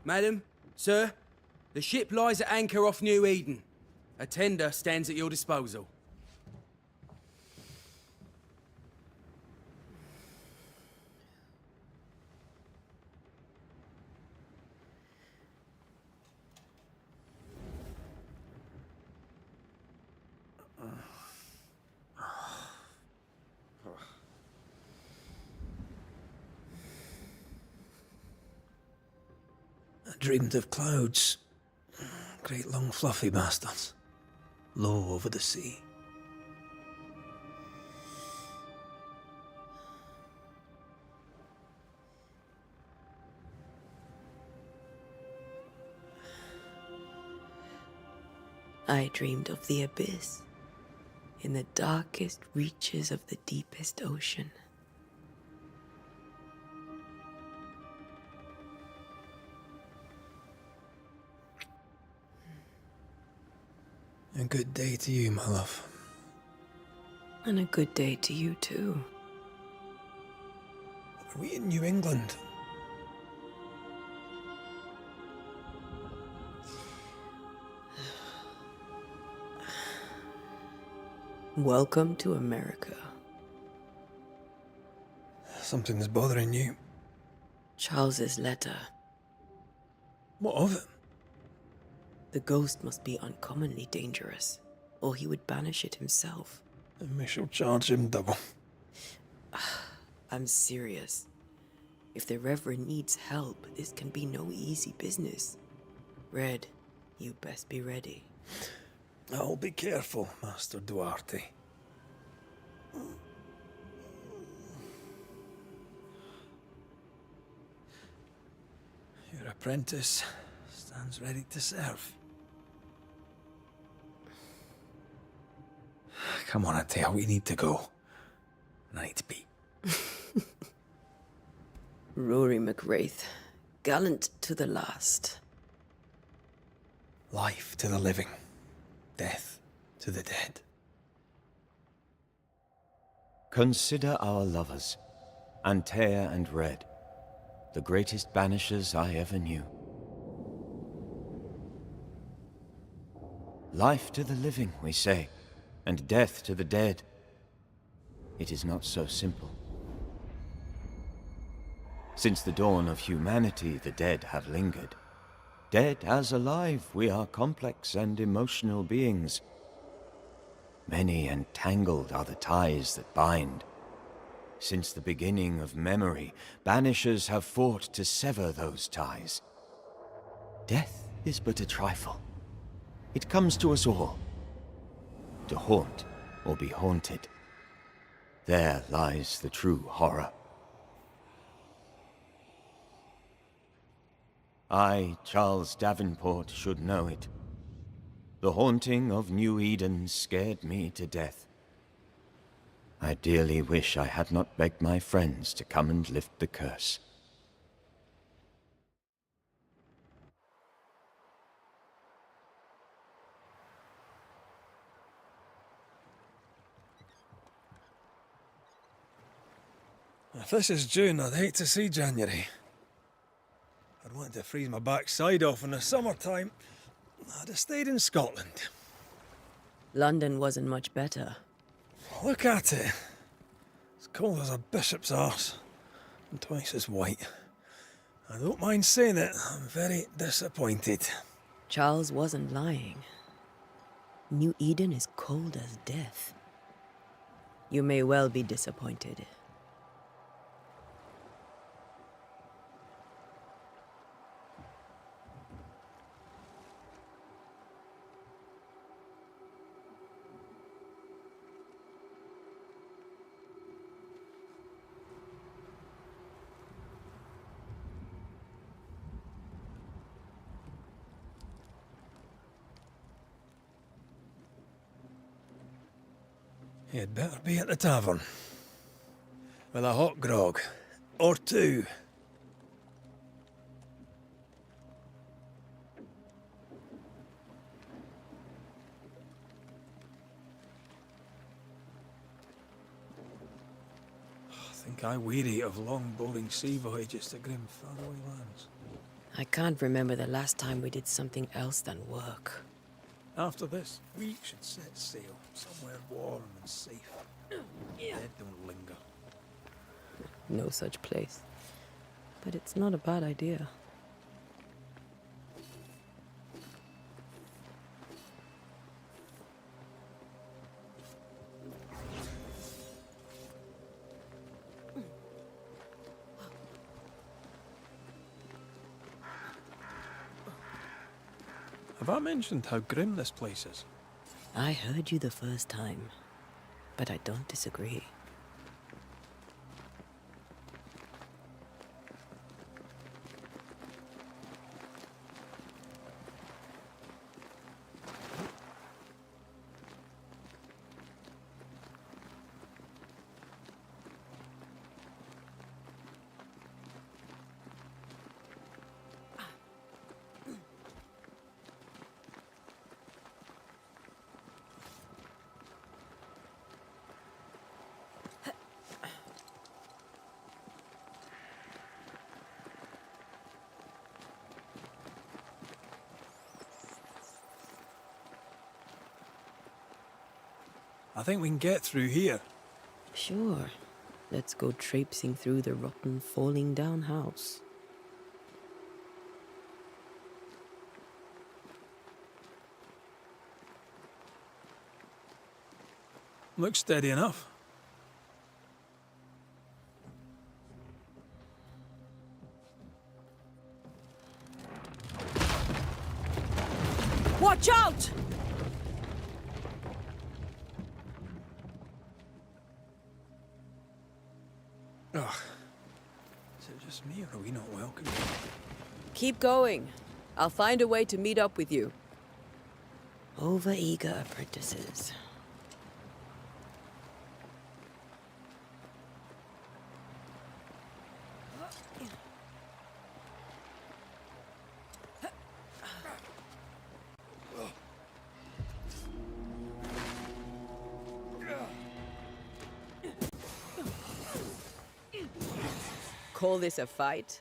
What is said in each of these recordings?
Madam, sir, the ship lies at anchor off New Eden. A tender stands at your disposal. I dreamed of clouds. Great long fluffy bastards. Low over the sea. I dreamed of the abyss, in the darkest reaches of the deepest ocean. A good day to you, my love. And a good day to you, too. Are we in New England? Welcome to America. Something's bothering you. Charles's letter. What of it? The ghost must be uncommonly dangerous, or he would banish it himself. And we shall charge him double. I'm serious. If the Reverend needs help, this can be no easy business. Red, you best be ready. I'll be careful, Master Duarte. Your apprentice stands ready to serve. Come on, Atea, we need to go. Night beat. Rory McWraith, gallant to the last. Life to the living, death to the dead. Consider our lovers, Antea and Red, the greatest banishers I ever knew. Life to the living, we say, and death to the dead. It is not so simple. Since the dawn of humanity, the dead have lingered. Dead as alive, we are complex and emotional beings. Many and tangled are the ties that bind. Since the beginning of memory, banishers have fought to sever those ties. Death is but a trifle. It comes to us all. To haunt or be haunted. There lies the true horror. I, Charles Davenport, should know it. The haunting of New Eden scared me to death. I dearly wish I had not begged my friends to come and lift the curse. If this is June, I'd hate to see January. I'd want to freeze my backside off in the summertime. I'd have stayed in Scotland. London wasn't much better. Look at it. As cold as a bishop's arse, and twice as white. I don't mind saying it, I'm very disappointed. Charles wasn't lying. New Eden is cold as death. You may well be disappointed. You'd better be at the tavern. With a hot grog. Or two. I think I weary of long, boring sea voyages to grim, faraway lands. I can't remember the last time we did something else than work. After this, we should set sail somewhere warm and safe. Dead don't linger. No such place. But it's not a bad idea. Have I mentioned how grim this place is? I heard you the first time, but I don't disagree. I think we can get through here. Sure. Let's go traipsing through the rotten, falling down house. Looks steady enough. Watch out! Ugh. Is it just me, or are we not welcome? Keep going. I'll find a way to meet up with you. Over-eager apprentices. Call this a fight?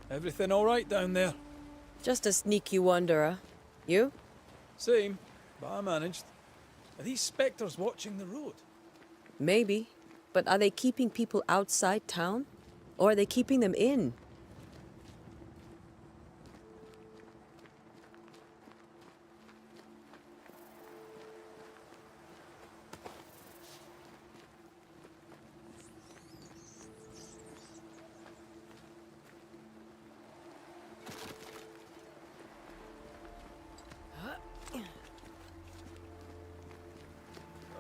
Everything all right down there? Just a sneaky wanderer. You? Same, but I managed. Are these spectres watching the road? Maybe. But are they keeping people outside town? Or are they keeping them in?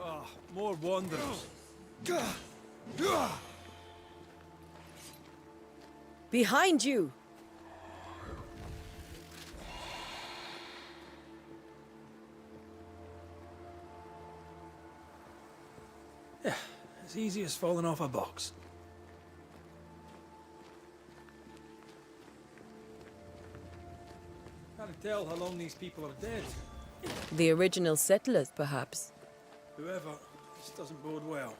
Ah, more wanderers. Behind you! Yeah, as easy as falling off a box. Can't tell how long these people are dead. The original settlers, perhaps. Whoever, this doesn't bode well.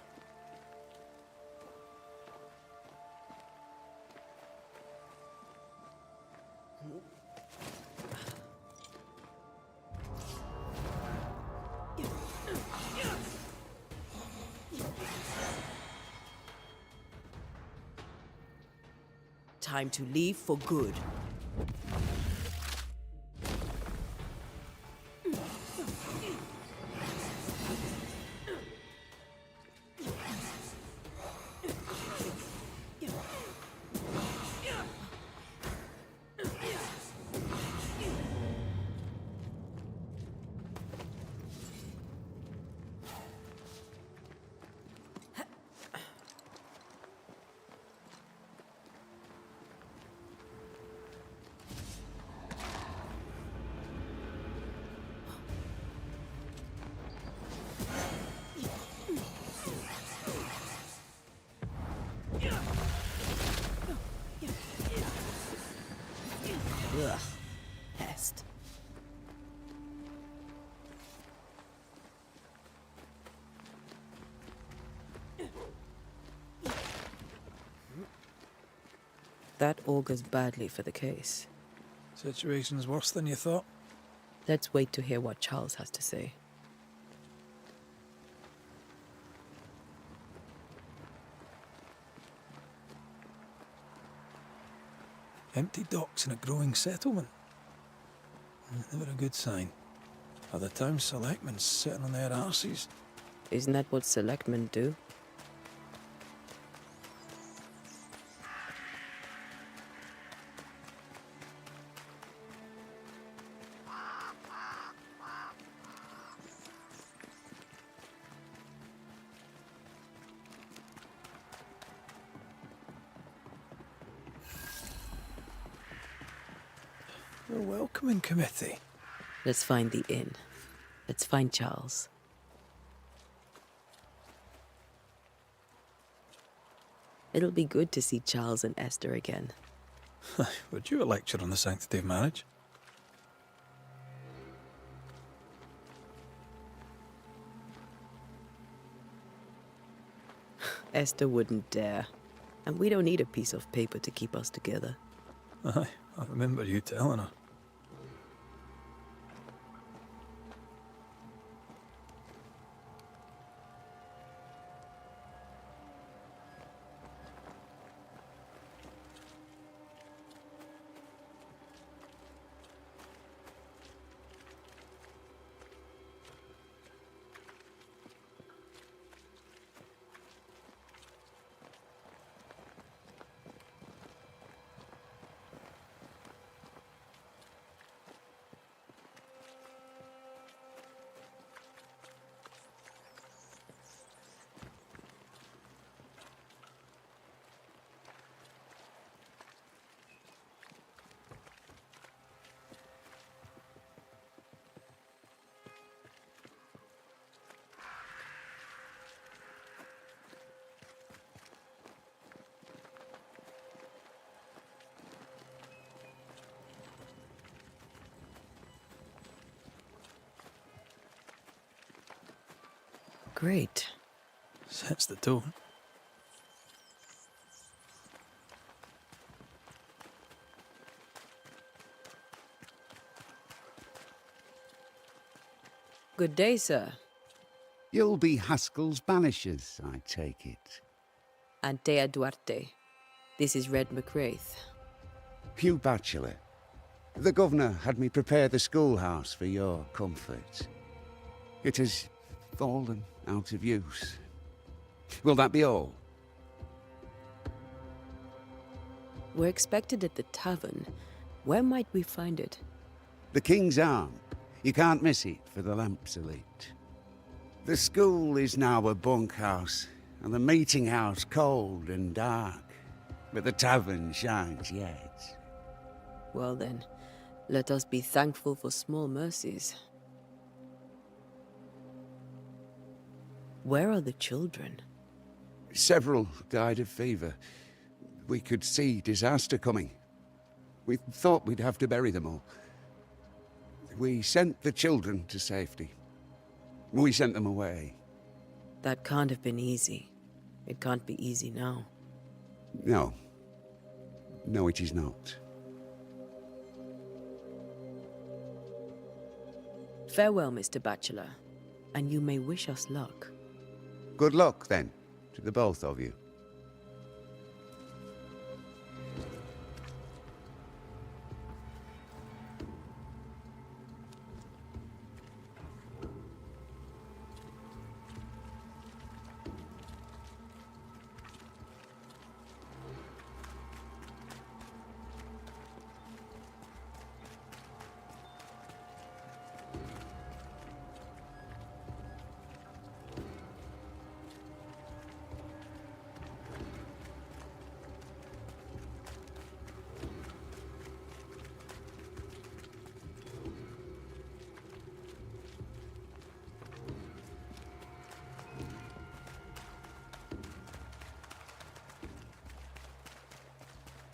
Time to leave for good. That augurs badly for the case. Situation's worse than you thought. Let's wait to hear what Charles has to say. Empty docks in a growing settlement. Never a good sign. Are the town selectmen sitting on their arses? Isn't that what selectmen do? The welcoming committee. Let's find the inn. Let's find Charles. It'll be good to see Charles and Esther again. Would you a lecture on the sanctity of marriage? Esther wouldn't dare. And we don't need a piece of paper to keep us together. Aye, I remember you telling her. Great. Sets the tone. Good day, sir. You'll be Haskell's Banishers, I take it. Antea Duarte. This is Red McWraith. Hugh Bachelor. The governor had me prepare the schoolhouse for your comfort. It has fallen out of use. Will that be all? We're expected at the tavern. Where might we find it? The King's Arm. You can't miss it for the lamps are lit. The school is now a bunkhouse, and the meeting house cold and dark. But the tavern shines yet. Well then, let us be thankful for small mercies. Where are the children? Several died of fever. We could see disaster coming. We thought we'd have to bury them all. We sent the children to safety. We sent them away. That can't have been easy. It can't be easy now. No. No, it is not. Farewell, Mr. Bachelor, and you may wish us luck. Good luck, then, to the both of you.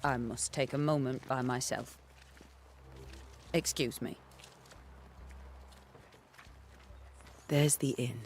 I must take a moment by myself. Excuse me. There's the inn.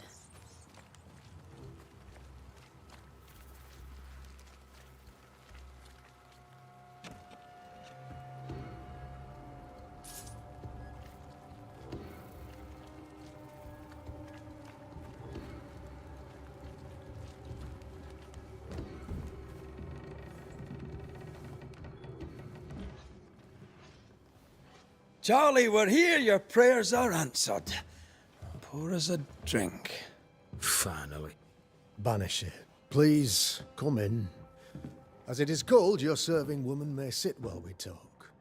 Charlie, we're here. Your prayers are answered. Pour us a drink. Finally. Banisher, please come in. As it is cold, your serving woman may sit while we talk.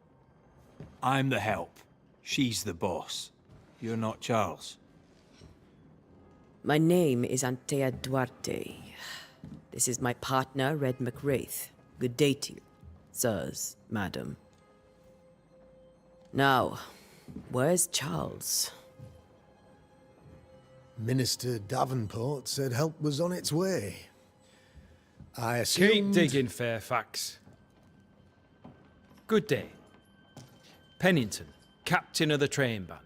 I'm the help. She's the boss. You're not Charles. My name is Antea Duarte. This is my partner, Red McWraith. Good day to you, sirs, madam. Now, where's Charles? Minister Davenport said help was on its way. I Keep assumed... digging, Fairfax. Good day. Pennington, captain of the train band.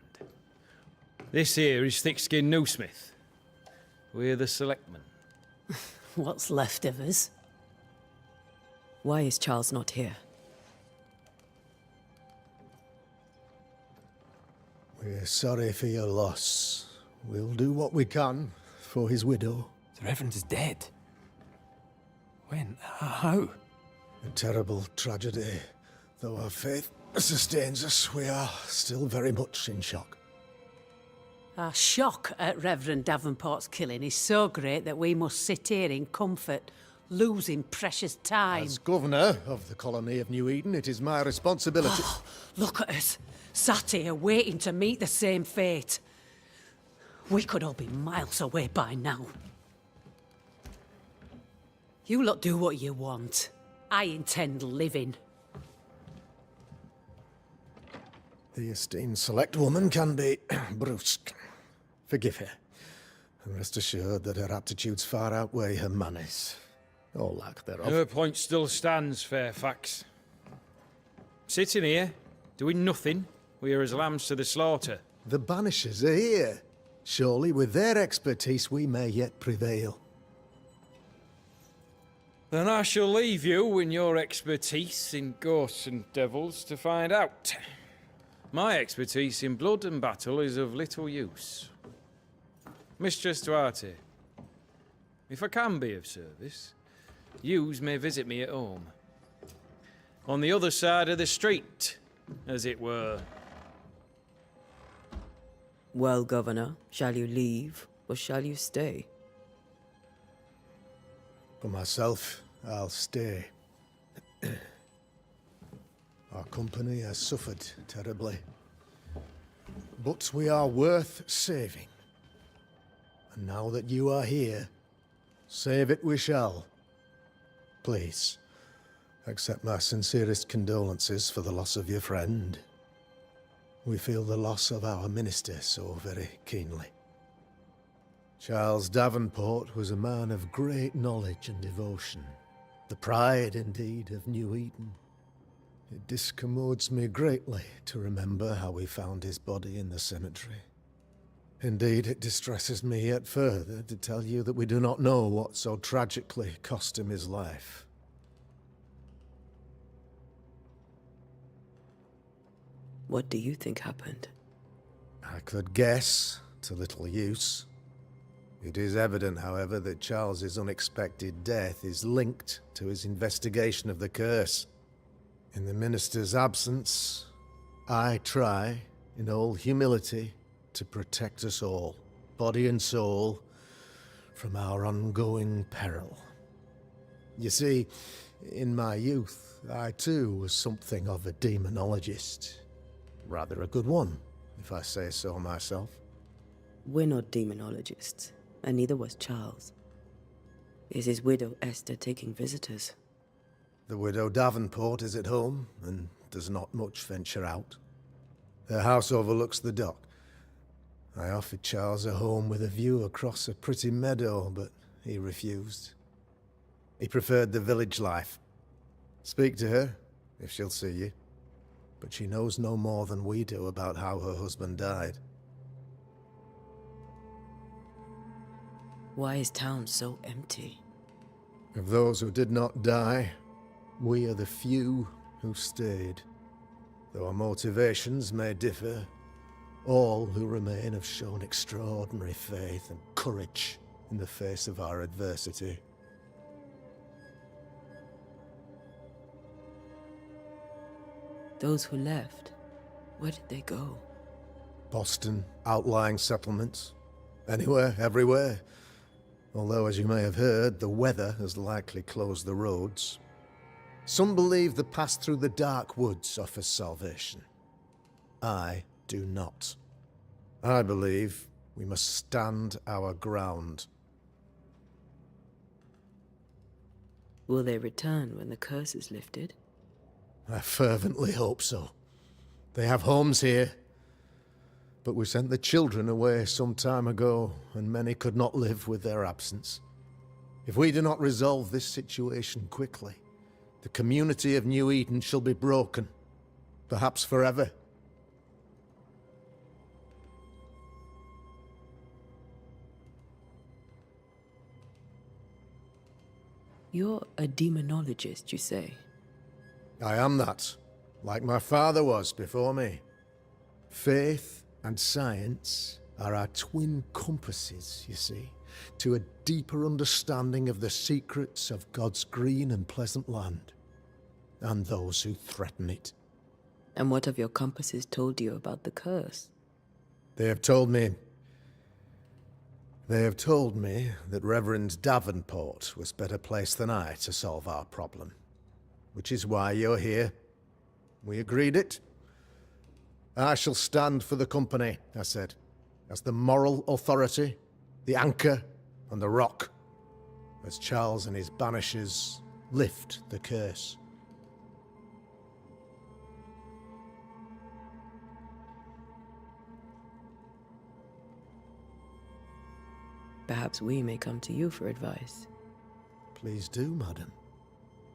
This here is Thickskin Newsmith. We're the selectmen. What's left of us? Why is Charles not here? We're sorry for your loss. We'll do what we can for his widow. The Reverend is dead. When? How? A terrible tragedy. Though our faith sustains us, we are still very much in shock. Our shock at Reverend Davenport's killing is so great that we must sit here in comfort, losing precious time. As governor of the colony of New Eden, it is my responsibility... Look at us, sat here waiting to meet the same fate. We could all be miles away by now. You lot do what you want. I intend living. The esteemed select woman can be brusque. Forgive her. And rest assured that her aptitudes far outweigh her manners. Or lack thereof. Her point still stands, Fairfax. Sitting here, doing nothing, we are as lambs to the slaughter. The Banishers are here. Surely with their expertise we may yet prevail. Then I shall leave you and your expertise in ghosts and devils to find out. My expertise in blood and battle is of little use. Mistress Duarte, if I can be of service, yous may visit me at home. On the other side of the street, as it were. Well, Governor, shall you leave or shall you stay? For myself, I'll stay. Our company has suffered terribly. But we are worth saving. And now that you are here, save it we shall. Please, accept my sincerest condolences for the loss of your friend. We feel the loss of our minister so very keenly. Charles Davenport was a man of great knowledge and devotion. The pride, indeed, of New Eden. It discommodes me greatly to remember how we found his body in the cemetery. Indeed, it distresses me yet further to tell you that we do not know what so tragically cost him his life. What do you think happened? I could guess, to little use. It is evident, however, that Charles's unexpected death is linked to his investigation of the curse. In the minister's absence, I try, in all humility, to protect us all, body and soul, from our ongoing peril. You see, in my youth, I too was something of a demonologist. Rather a good one, if I say so myself. We're not demonologists, and neither was Charles. Is his widow Esther taking visitors? The widow Davenport is at home, and does not much venture out. Their house overlooks the dock. I offered Charles a home with a view across a pretty meadow, but he refused. He preferred the village life. Speak to her, if she'll see you. But she knows no more than we do about how her husband died. Why is town so empty? Of those who did not die, we are the few who stayed. Though our motivations may differ, all who remain have shown extraordinary faith and courage in the face of our adversity. Those who left, Where did they go? Boston, outlying settlements. Anywhere, everywhere. Although, as you may have heard, the weather has likely closed the roads. Some believe the path through the dark woods offers salvation. I do not. I believe we must stand our ground. Will they return when the curse is lifted? I fervently hope so. They have homes here. But we sent the children away some time ago, and many could not live with their absence. If we do not resolve this situation quickly, the community of New Eden shall be broken, perhaps forever. You're a demonologist, you say? I am that, like my father was before me. Faith and science are our twin compasses, you see, to a deeper understanding of the secrets of God's green and pleasant land, and those who threaten it. And what have your compasses told you about the curse? They have told me that Reverend Davenport was better placed than I to solve our problem, which is why you're here. We agreed it. I shall stand for the company, I said, as the moral authority, the anchor, and the rock, as Charles and his Banishers lift the curse. Perhaps we may come to you for advice. Please do, madam,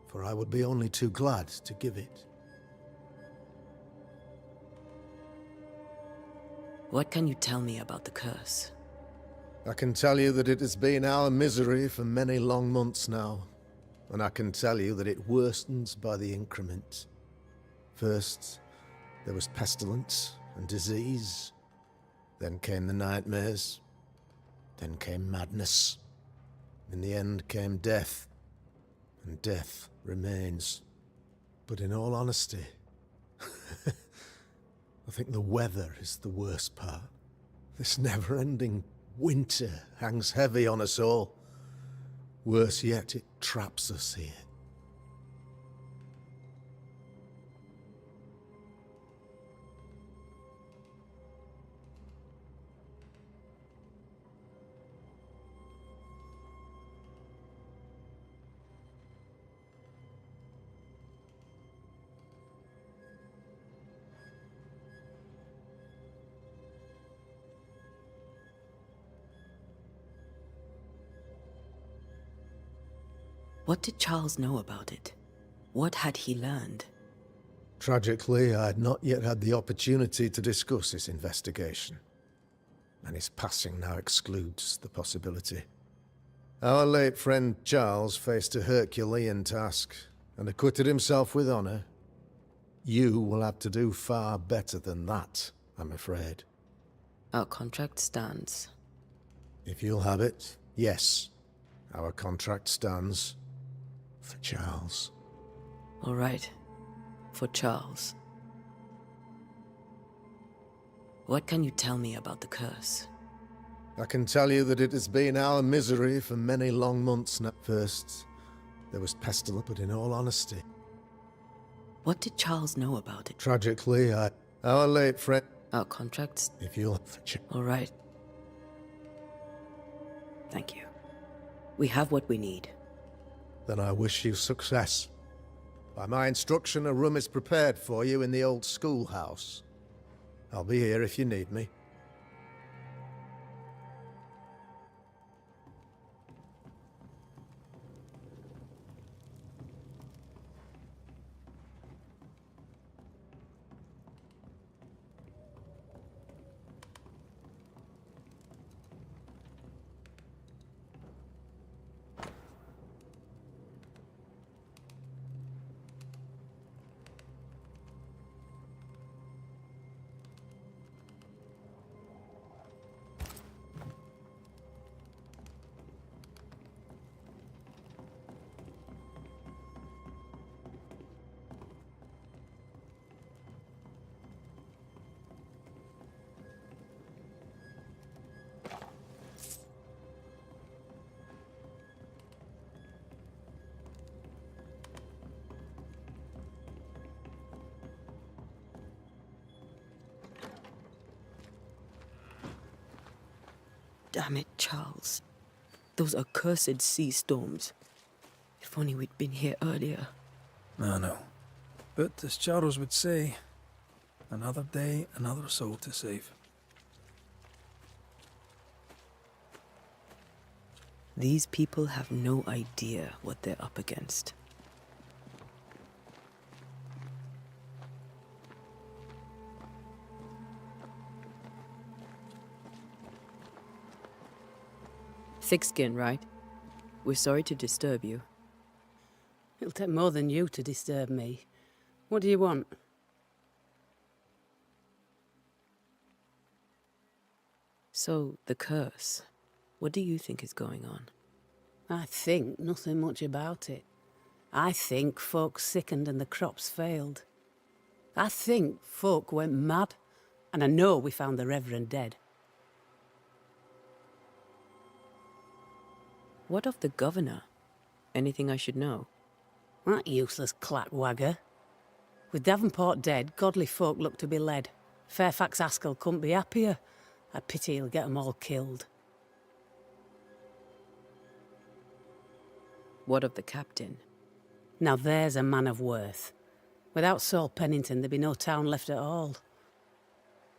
for I would be only too glad to give it. What can you tell me about the curse? I can tell you that it has been our misery for many long months now, and I can tell you that it worsens by the increment. First, there was pestilence and disease. Then came the nightmares. Then came madness. In the end came death, and death remains. But in all honesty, I think the weather is the worst part. This never-ending winter hangs heavy on us all. Worse yet, it traps us here. What did Charles know about it? What had he learned? Tragically, I had not yet had the opportunity to discuss his investigation, and his passing now excludes the possibility. Our late friend Charles faced a Herculean task, and acquitted himself with honor. You will have to do far better than that, I'm afraid. Our contract stands. If you'll have it, yes, our contract stands. For Charles. All right. For Charles. What can you tell me about the curse? I can tell you that it has been our misery for many long months now. First, there was pestilence, but in all honesty. What did Charles know about it? Tragically, our late friend... Our contracts... If you'll... All right. Thank you. We have what we need. Then I wish you success. By my instruction, a room is prepared for you in the old schoolhouse. I'll be here if you need me. Damn it, Charles. Those accursed sea storms. If only we'd been here earlier. I know. But as Charles would say, another day, another soul to save. These people have no idea what they're up against. Thick skin, right? We're sorry to disturb you. It'll take more than you to disturb me. What do you want? So, the curse. What do you think is going on? I think nothing much about it. I think folk sickened and the crops failed. I think folk went mad, and I know we found the Reverend dead. What of the governor? Anything I should know? That useless clackwagger. With Davenport dead, godly folk look to be led. Fairfax Askell couldn't be happier. I pity he'll get 'em all killed. What of the captain? Now there's a man of worth. Without Saul Pennington, there'd be no town left at all.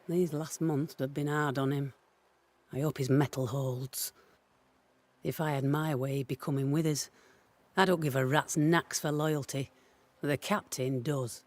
These last months have been hard on him. I hope his mettle holds. If I had my way, he'd be coming with us. I don't give a rat's knacks for loyalty, but the captain does.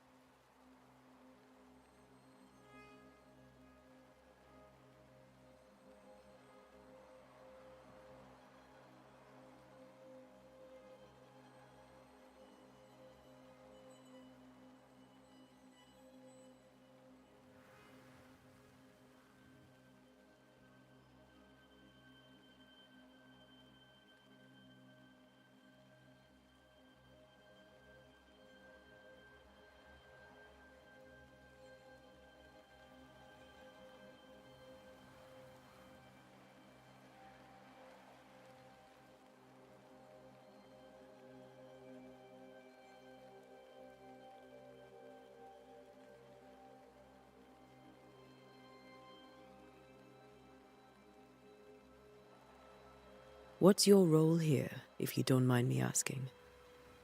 What's your role here, if you don't mind me asking?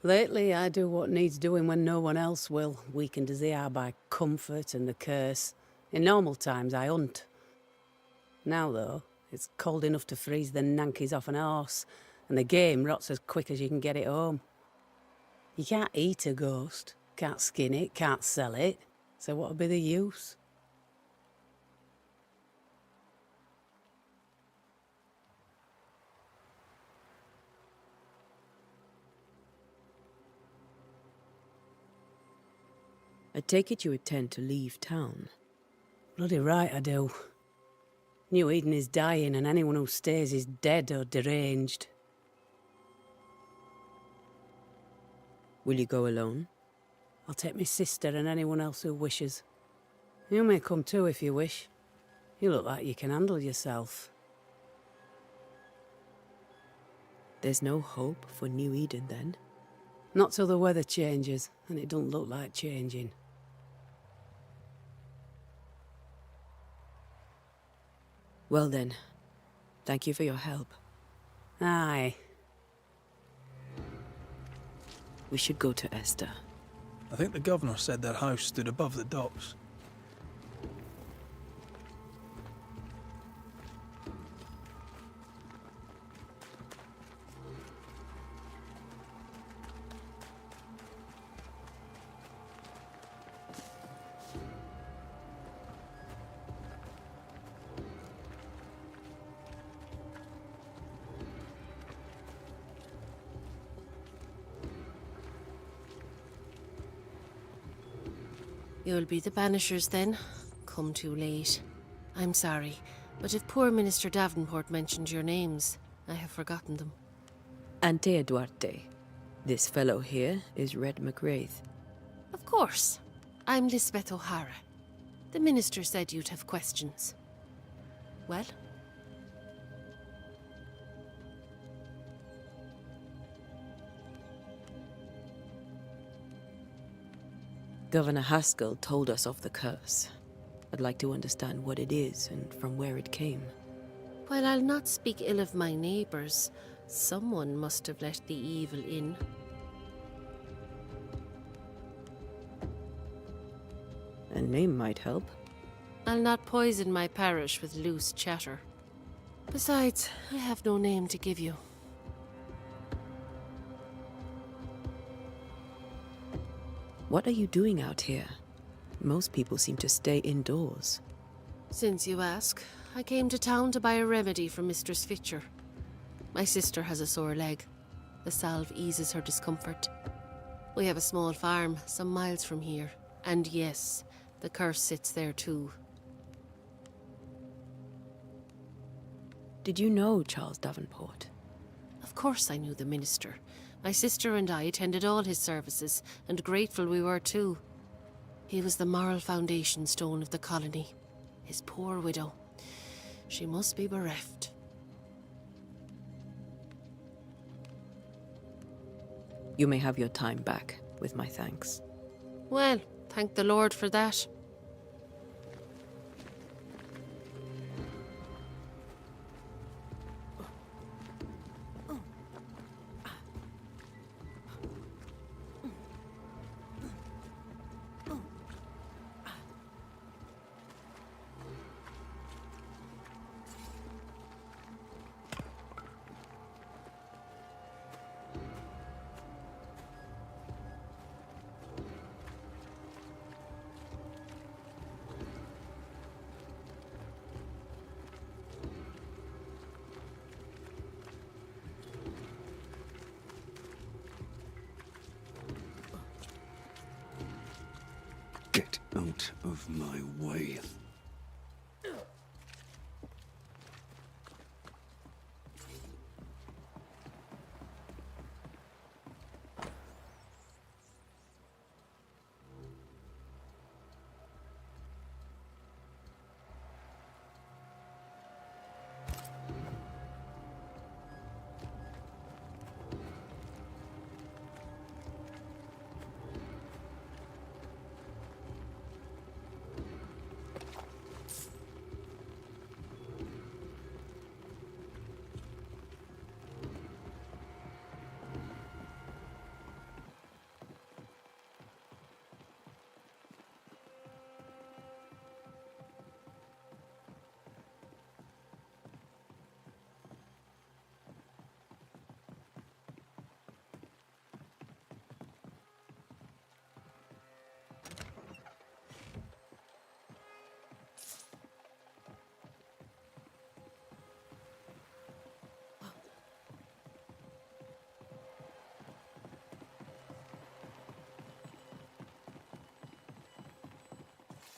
Lately, I do what needs doing when no one else will, weakened as they are by comfort and the curse. In normal times, I hunt. Now, though, it's cold enough to freeze the nankies off an horse, and the game rots as quick as you can get it home. You can't eat a ghost, can't skin it, can't sell it, so what'll be the use? I take it you intend to leave town. Bloody right I do. New Eden is dying, and anyone who stays is dead or deranged. Will you go alone? I'll take my sister and anyone else who wishes. You may come too if you wish. You look like you can handle yourself. There's no hope for New Eden, then? Not till the weather changes, and it don't look like changing. Well then, thank you for your help. Aye. We should go to Esther. I think the governor said their house stood above the docks. You'll be the Banishers then? Come too late. I'm sorry, but if poor Minister Davenport mentioned your names, I have forgotten them. Antea Duarte. This fellow here is Red McWraith. Of course. I'm Lisbeth O'Hara. The minister said you'd have questions. Well? Governor Haskell told us of the curse. I'd like to understand what it is and from where it came. While I'll not speak ill of my neighbours, someone must have let the evil in. A name might help. I'll not poison my parish with loose chatter. Besides, I have no name to give you. What are you doing out here? Most people seem to stay indoors. Since you ask, I came to town to buy a remedy for Mistress Fitcher. My sister has a sore leg. The salve eases her discomfort. We have a small farm some miles from here. And yes, the curse sits there too. Did you know Charles Davenport? Of course I knew the minister. My sister and I attended all his services, and grateful we were too. He was the moral foundation stone of the colony. His poor widow. She must be bereft. You may have your time back, with my thanks. Well, thank the Lord for that. Get out of my way.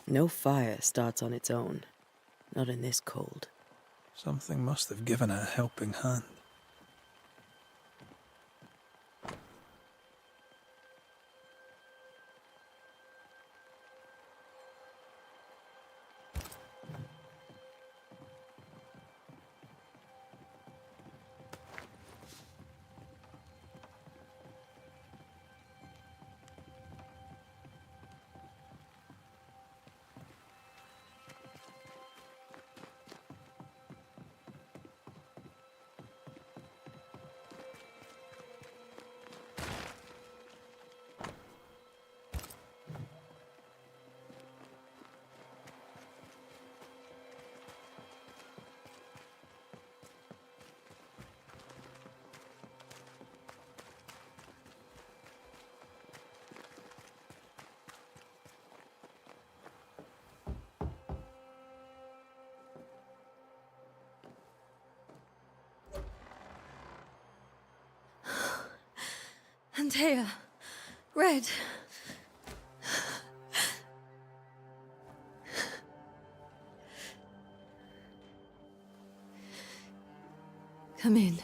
No fire starts on its own. Not in this cold. Something must have given her a helping hand. Antea, Red. Come in.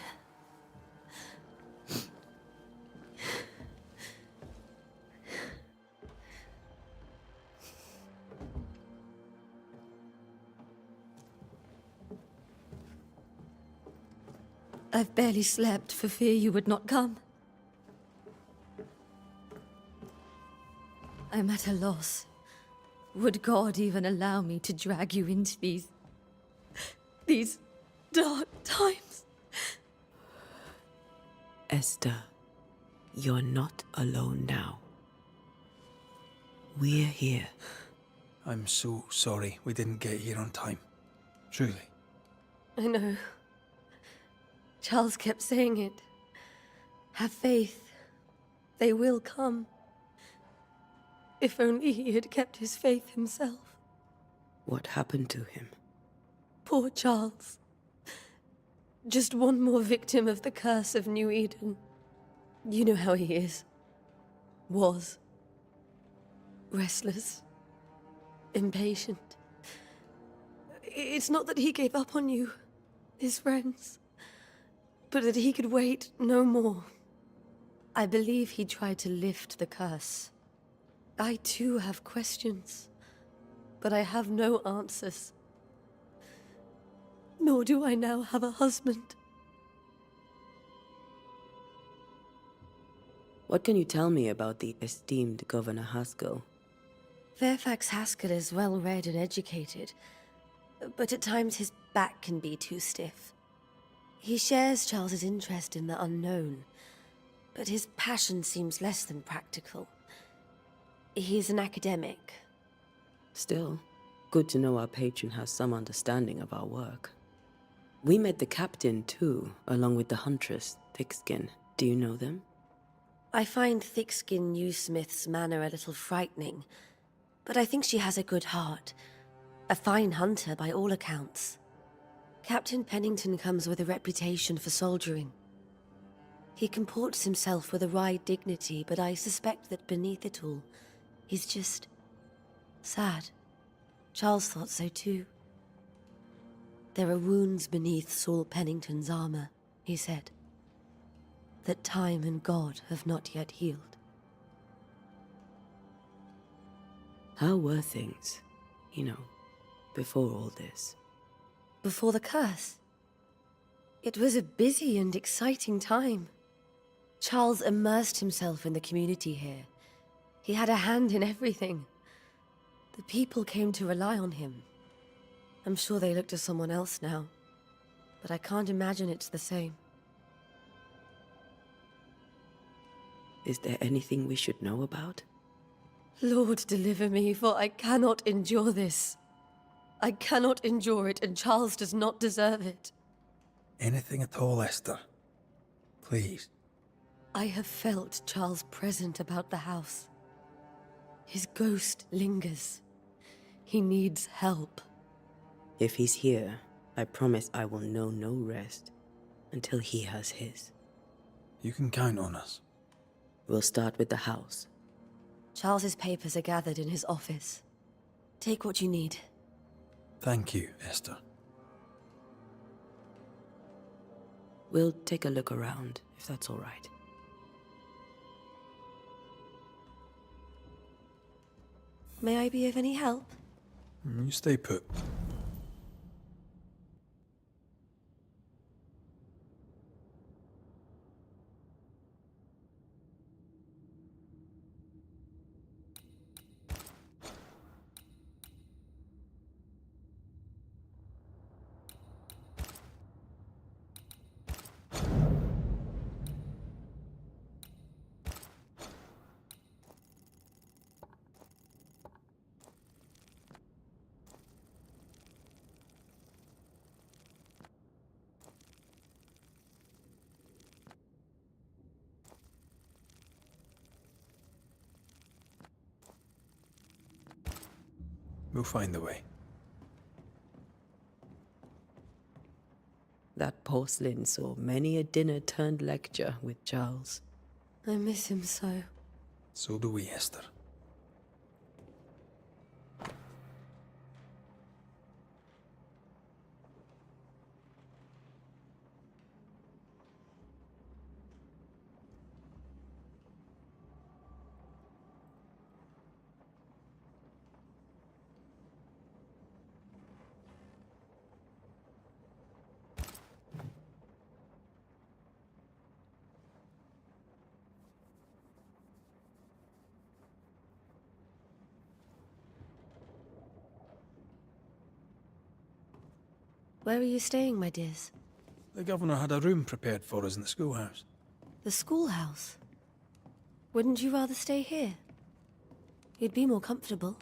I've barely slept for fear you would not come. I'm at a loss. Would God even allow me to drag you into these dark times. Esther, you're not alone now. We're here. I'm so sorry we didn't get here on time. Truly. I know. Charles kept saying it. Have faith. They will come. If only he had kept his faith himself. What happened to him? Poor Charles. Just one more victim of the curse of New Eden. You know how he is. Was. Restless. Impatient. It's not that he gave up on you, his friends, but that he could wait no more. I believe he tried to lift the curse. I too have questions, but I have no answers. Nor do I now have a husband. What can you tell me about the esteemed Governor Haskell? Fairfax Haskell is well read and educated, but at times his back can be too stiff. He shares Charles's interest in the unknown, but his passion seems less than practical. He's an academic. Still, good to know our patron has some understanding of our work. We met the captain, too, along with the huntress, Thickskin. Do you know them? I find Thickskin Newsmith's manner a little frightening, but I think she has a good heart. A fine hunter by all accounts. Captain Pennington comes with a reputation for soldiering. He comports himself with a wry dignity, but I suspect that beneath it all, he's just sad. Charles thought so too. There are wounds beneath Saul Pennington's armor, he said, that time and God have not yet healed. How were things, before all this? Before the curse? It was a busy and exciting time. Charles immersed himself in the community here. He had a hand in everything. The people came to rely on him. I'm sure they look to someone else now, but I can't imagine it's the same. Is there anything we should know about? Lord, deliver me, for I cannot endure this. I cannot endure it, and Charles does not deserve it. Anything at all, Esther. Please. I have felt Charles present about the house. His ghost lingers. He needs help. If he's here, I promise I will know no rest until he has his. You can count on us. We'll start with the house. Charles's papers are gathered in his office. Take what you need. Thank you, Esther. We'll take a look around, if that's all right. May I be of any help? You stay put. We'll find the way. That porcelain saw many a dinner-turned lecture with Charles. I miss him so. So do we, Esther. Where are you staying, my dears? The governor had a room prepared for us in the schoolhouse. The schoolhouse? Wouldn't you rather stay here? You'd be more comfortable.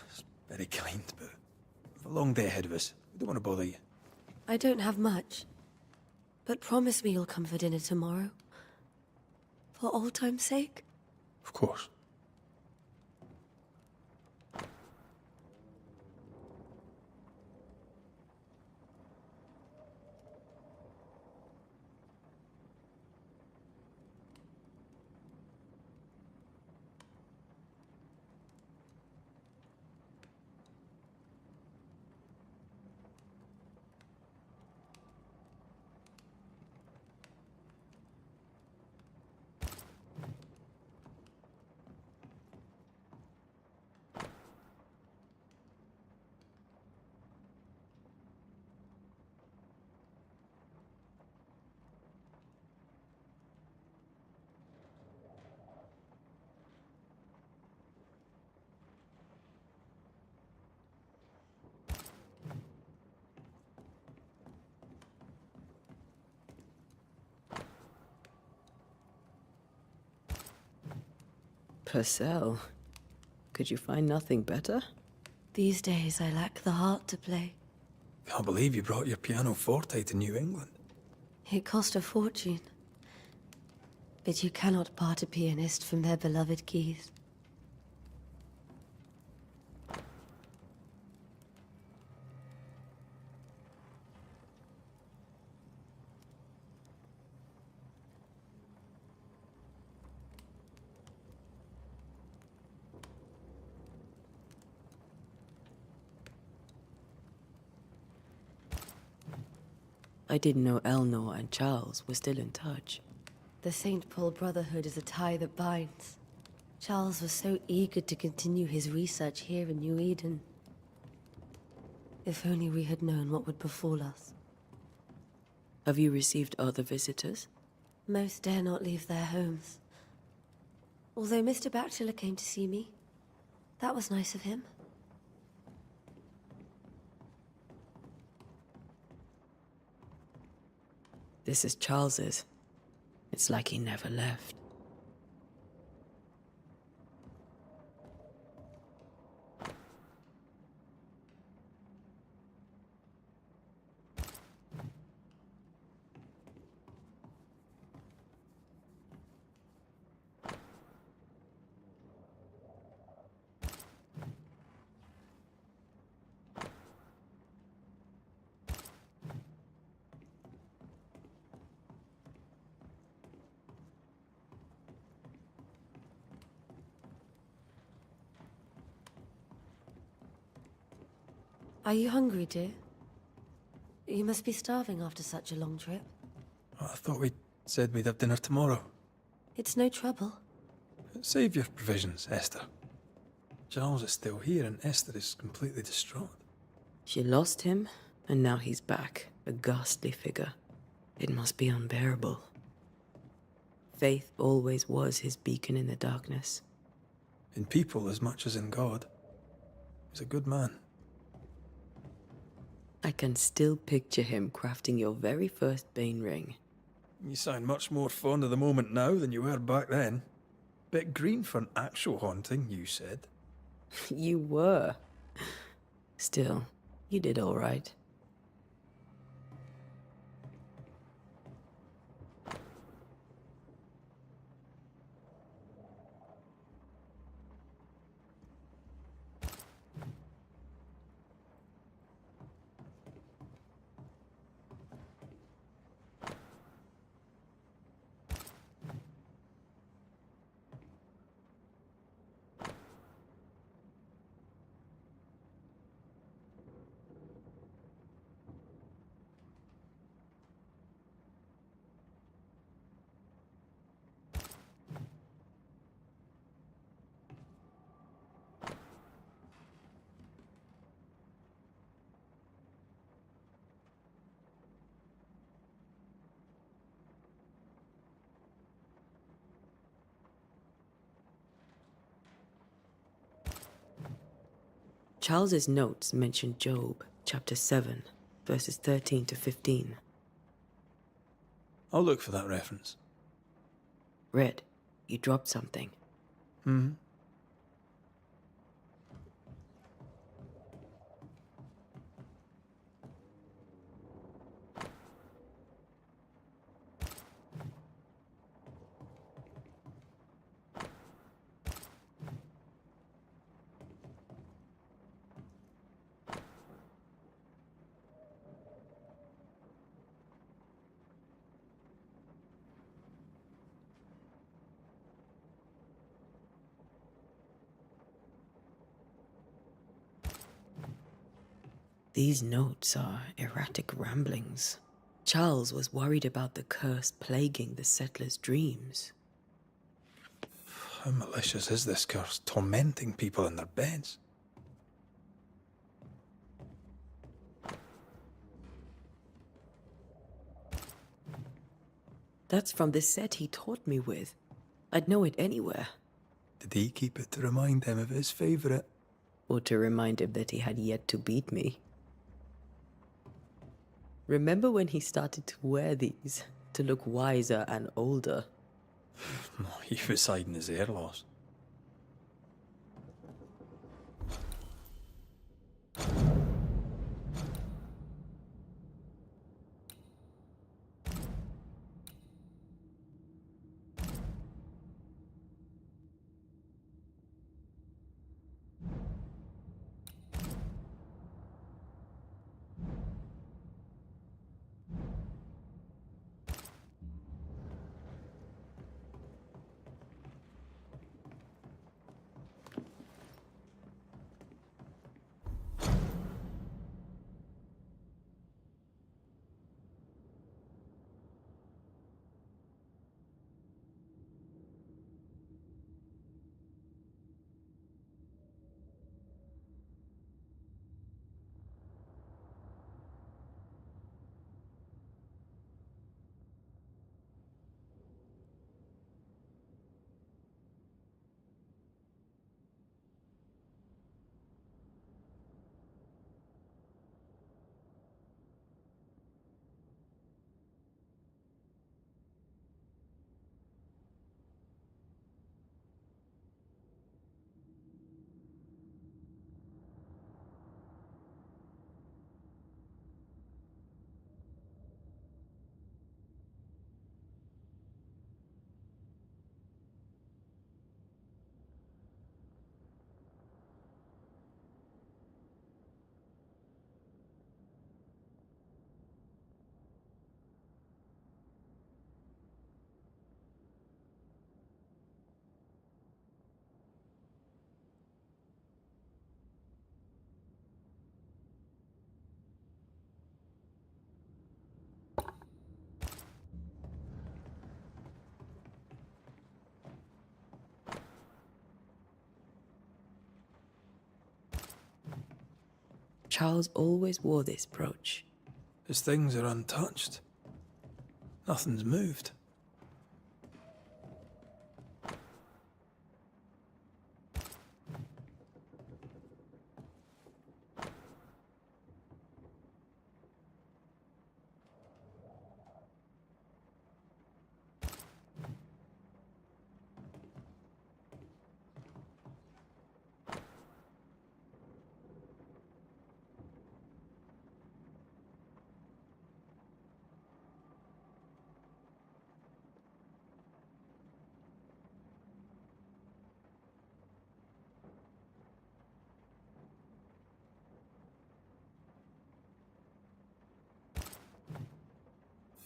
It's very kind, but we've a long day ahead of us. We don't want to bother you. I don't have much. But promise me you'll come for dinner tomorrow. For old time's sake. Of course. Purcell, could you find nothing better? These days I lack the heart to play. Can't believe you brought your pianoforte to New England. It cost a fortune. But you cannot part a pianist from their beloved keys. I didn't know Eleanor and Charles were still in touch. The St. Paul Brotherhood is a tie that binds. Charles was so eager to continue his research here in New Eden. If only we had known what would befall us. Have you received other visitors? Most dare not leave their homes. Although Mr. Bachelor came to see me. That was nice of him. This is Charles's. It's like he never left. Are you hungry, dear? You must be starving after such a long trip. I thought we said we'd have dinner tomorrow. It's no trouble. Save your provisions, Esther. Charles is still here and Esther is completely distraught. She lost him, and now he's back, a ghastly figure. It must be unbearable. Faith always was his beacon in the darkness. In people as much as in God. He's a good man. I can still picture him crafting your very first Bane ring. You sound much more fond of the moment now than you were back then. Bit green for an actual haunting, you said. You were. Still, you did all right. Charles's notes mention Job, chapter 7, verses 13 to 15. I'll look for that reference. Red, you dropped something. Hmm? These notes are erratic ramblings. Charles was worried about the curse plaguing the settlers' dreams. How malicious is this curse, tormenting people in their beds? That's from the set he taught me with. I'd know it anywhere. Did he keep it to remind him of his favourite? Or to remind him that he had yet to beat me. Remember when he started to wear these to look wiser and older? He was hiding his hair loss. Charles always wore this brooch. His things are untouched. Nothing's moved.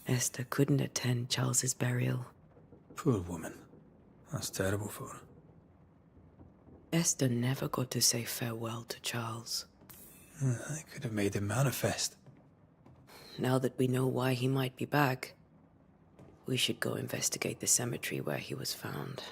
Esther couldn't attend Charles's burial. Poor woman. That's terrible for her. Esther never got to say farewell to Charles. I could have made him manifest. Now that we know why he might be back, we should go investigate the cemetery where he was found.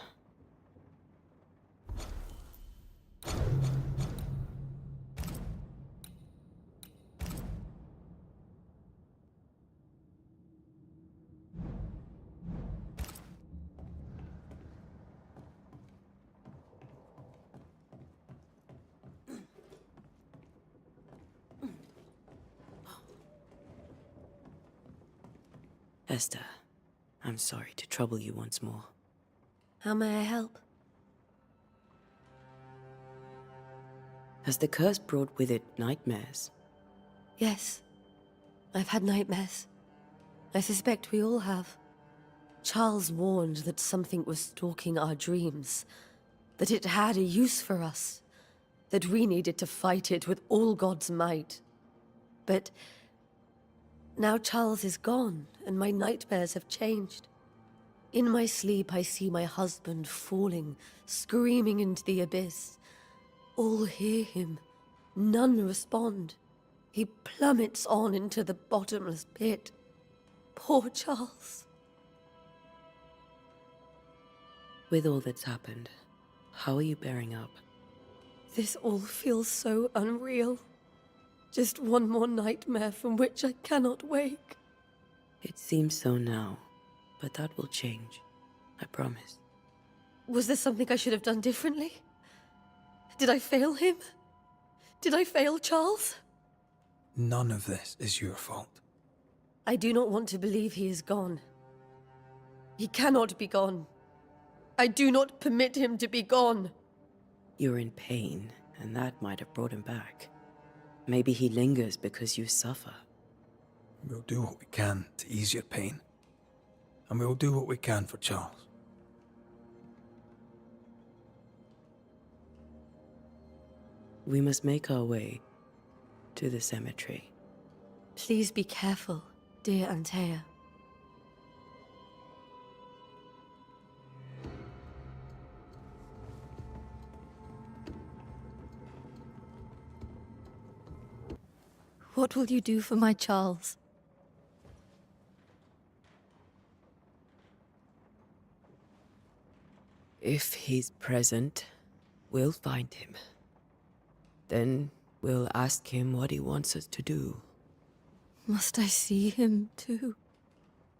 Esther, I'm sorry to trouble you once more. How may I help? Has the curse brought with it nightmares? Yes. I've had nightmares. I suspect we all have. Charles warned that something was stalking our dreams, that it had a use for us, that we needed to fight it with all God's might. But now Charles is gone, and my nightmares have changed. In my sleep, I see my husband falling, screaming into the abyss. All hear him. None respond. He plummets on into the bottomless pit. Poor Charles. With all that's happened, how are you bearing up? This all feels so unreal. Just one more nightmare from which I cannot wake. It seems so now, but that will change. I promise. Was there something I should have done differently? Did I fail him? Did I fail Charles? None of this is your fault. I do not want to believe he is gone. He cannot be gone. I do not permit him to be gone. You're in pain, and that might have brought him back. Maybe he lingers because you suffer. We'll do what we can to ease your pain. And we'll do what we can for Charles. We must make our way to the cemetery. Please be careful, dear Antea. What will you do for my Charles? If he's present, we'll find him. Then we'll ask him what he wants us to do. Must I see him too?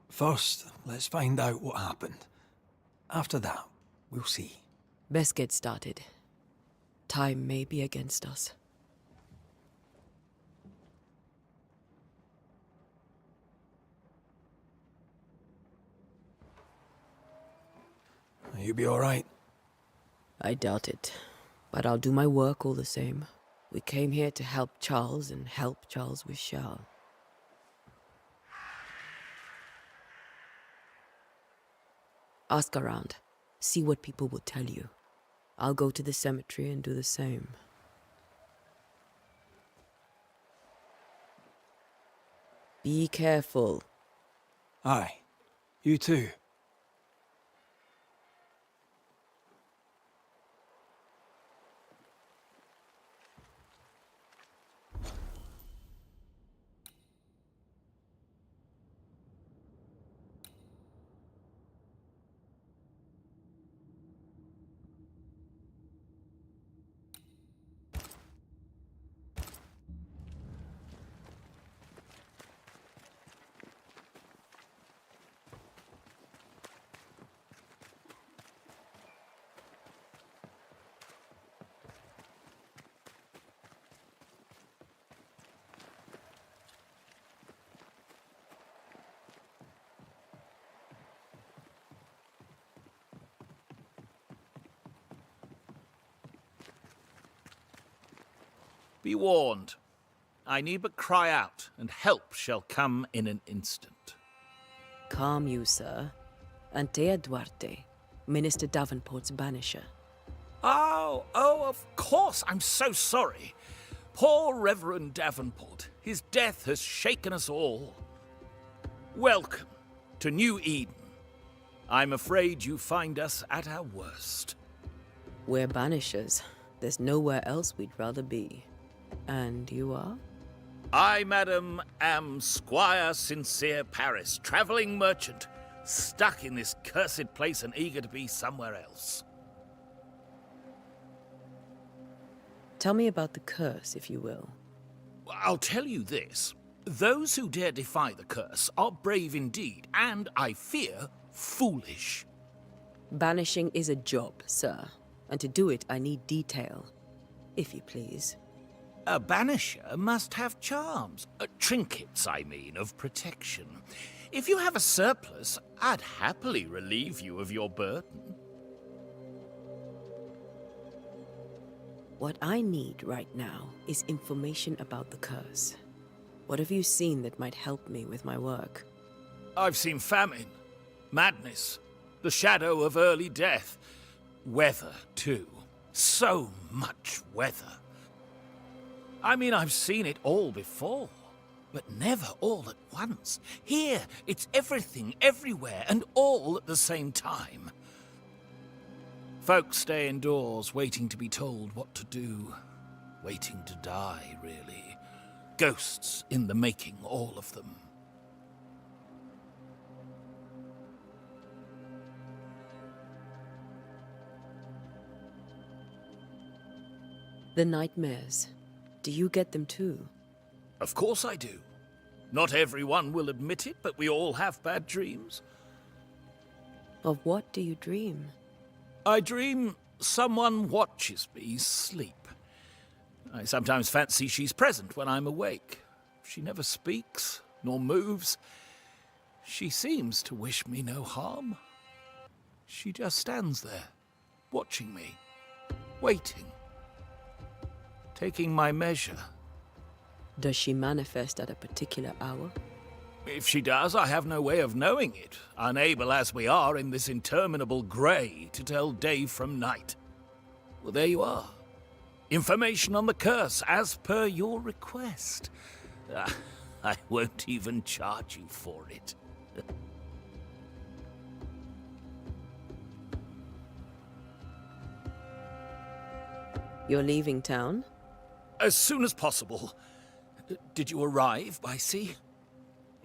First, let's find out what happened. After that, we'll see. Best get started. Time may be against us. You be all right? I doubt it, but I'll do my work all the same. We came here to help Charles, and help Charles we shall. Ask around. See what people will tell you. I'll go to the cemetery and do the same. Be careful. Aye. You too. Be warned. I need but cry out, and help shall come in an instant. Calm you, sir. Antea Duarte, Minister Davenport's banisher. Oh, of course. I'm so sorry. Poor Reverend Davenport. His death has shaken us all. Welcome to New Eden. I'm afraid you find us at our worst. We're banishers. There's nowhere else we'd rather be. And you are? I, madam, am Squire Sincere Paris, travelling merchant, stuck in this cursed place and eager to be somewhere else. Tell me about the curse, if you will. I'll tell you this. Those who dare defy the curse are brave indeed, and, I fear, foolish. Banishing is a job, sir. And to do it, I need detail. If you please. A banisher must have charms. Trinkets, I mean, of protection. If you have a surplus, I'd happily relieve you of your burden. What I need right now is information about the curse. What have you seen that might help me with my work? I've seen famine, madness, the shadow of early death, weather, too. So much weather. I mean, I've seen it all before, but never all at once. Here, it's everything, everywhere, and all at the same time. Folks stay indoors, waiting to be told what to do. Waiting to die, really. Ghosts in the making, all of them. The nightmares. Do you get them too? Of course I do. Not everyone will admit it, but we all have bad dreams. Of what do you dream? I dream someone watches me sleep. I sometimes fancy she's present when I'm awake. She never speaks, nor moves. She seems to wish me no harm. She just stands there, watching me, waiting, taking my measure. Does she manifest at a particular hour? If she does, I have no way of knowing it, unable as we are in this interminable grey to tell day from night. Well, there you are. Information on the curse, as per your request. I won't even charge you for it. You're leaving town? As soon as possible. Did you arrive by sea?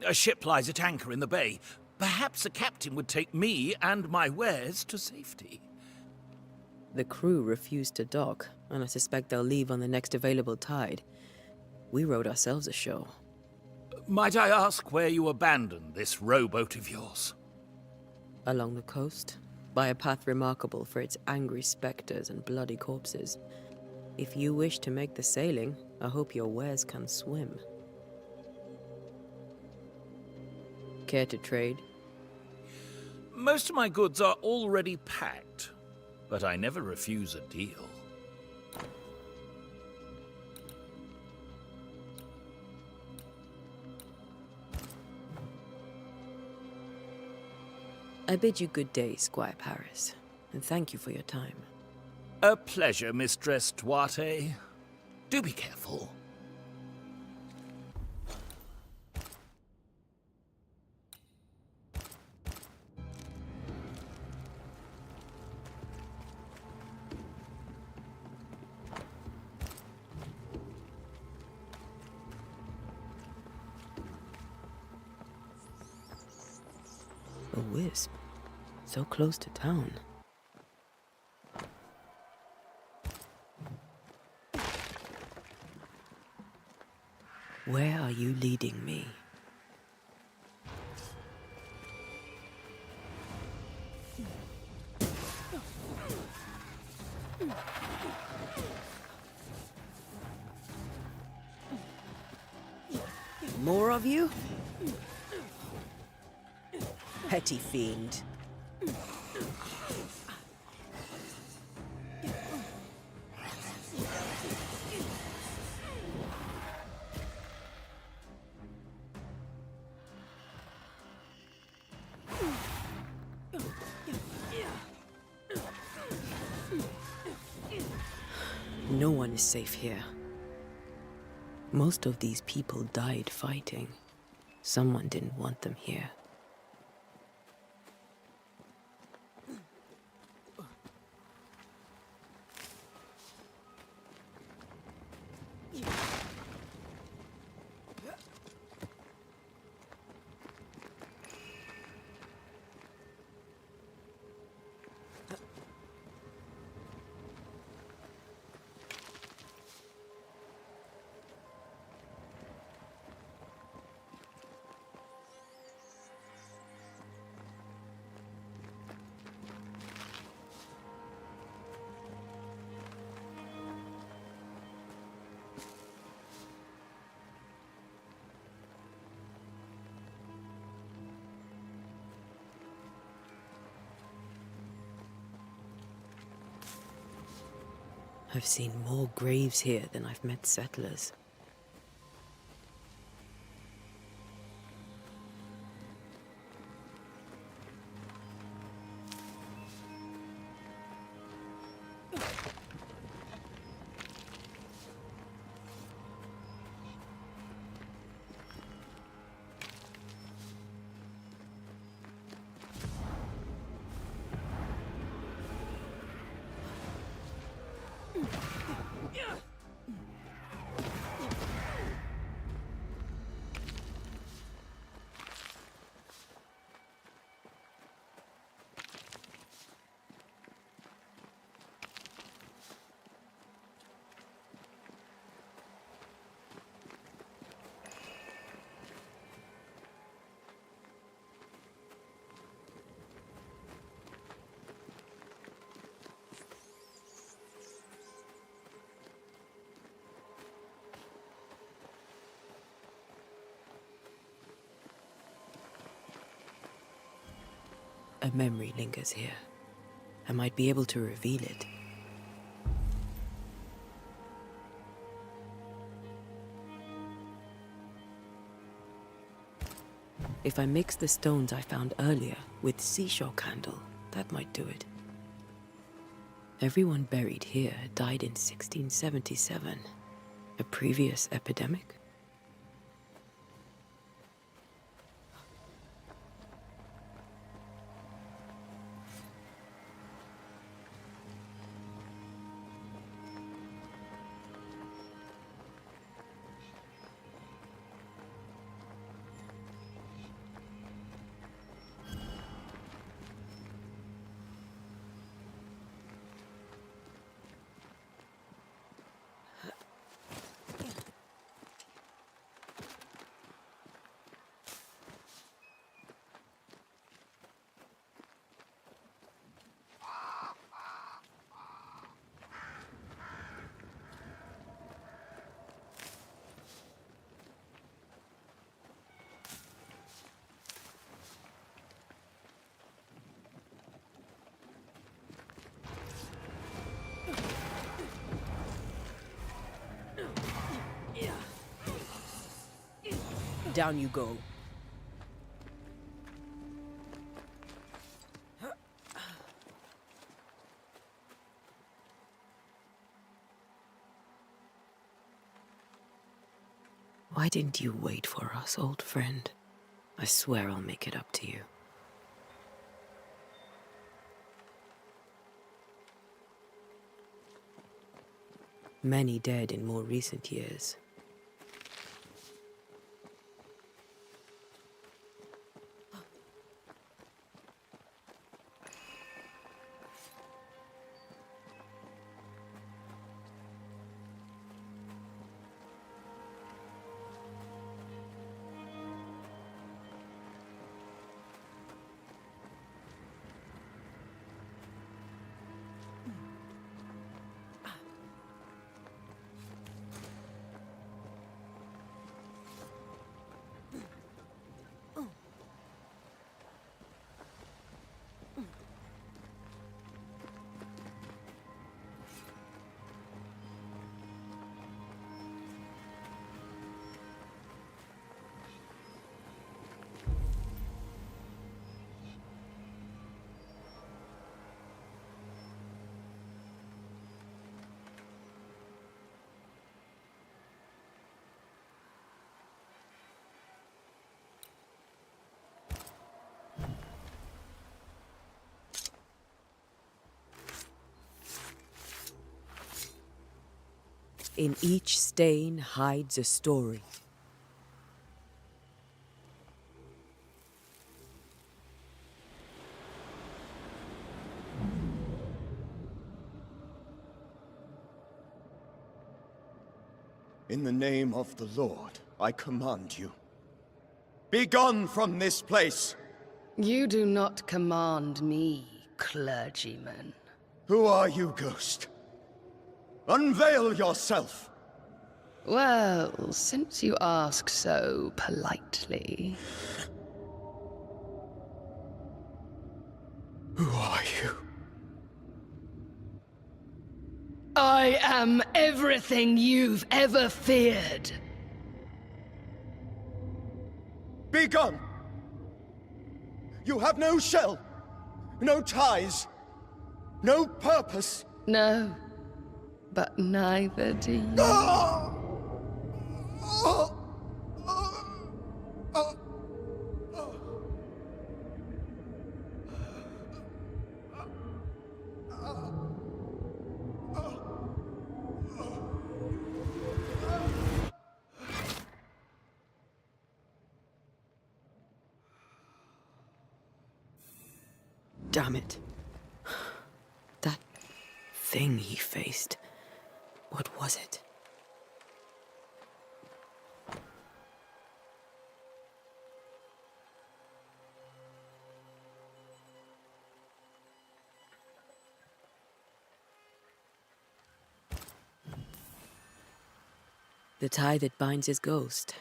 A ship lies at anchor in the bay. Perhaps a captain would take me and my wares to safety. The crew refused to dock, and I suspect they'll leave on the next available tide. We rode ourselves ashore. Might I ask where you abandoned this rowboat of yours? Along the coast, by a path remarkable for its angry specters and bloody corpses. If you wish to make the sailing, I hope your wares can swim. Care to trade? Most of my goods are already packed, but I never refuse a deal. I bid you good day, Squire Paris, and thank you for your time. A pleasure, Mistress Duarte. Do be careful. A wisp, so close to town. Where are you leading me? More of you? Petty fiend. No one is safe here. Most of these people died fighting. Someone didn't want them here. I've seen more graves here than I've met settlers. A memory lingers here. I might be able to reveal it. If I mix the stones I found earlier with seashore candle, that might do it. Everyone buried here died in 1677. A previous epidemic? Down you go. Why didn't you wait for us, old friend? I swear I'll make it up to you. Many dead in more recent years. In each stain hides a story. In the name of the Lord, I command you. Be gone from this place! You do not command me, clergyman. Who are you, ghost? Unveil yourself! Well, since you ask so politely... Who are you? I I am everything you've ever feared. Be gone! You have no shell, no ties, no purpose. No, but neither do you. Damn it. That thing he faced. What was it? The tie that binds his ghost.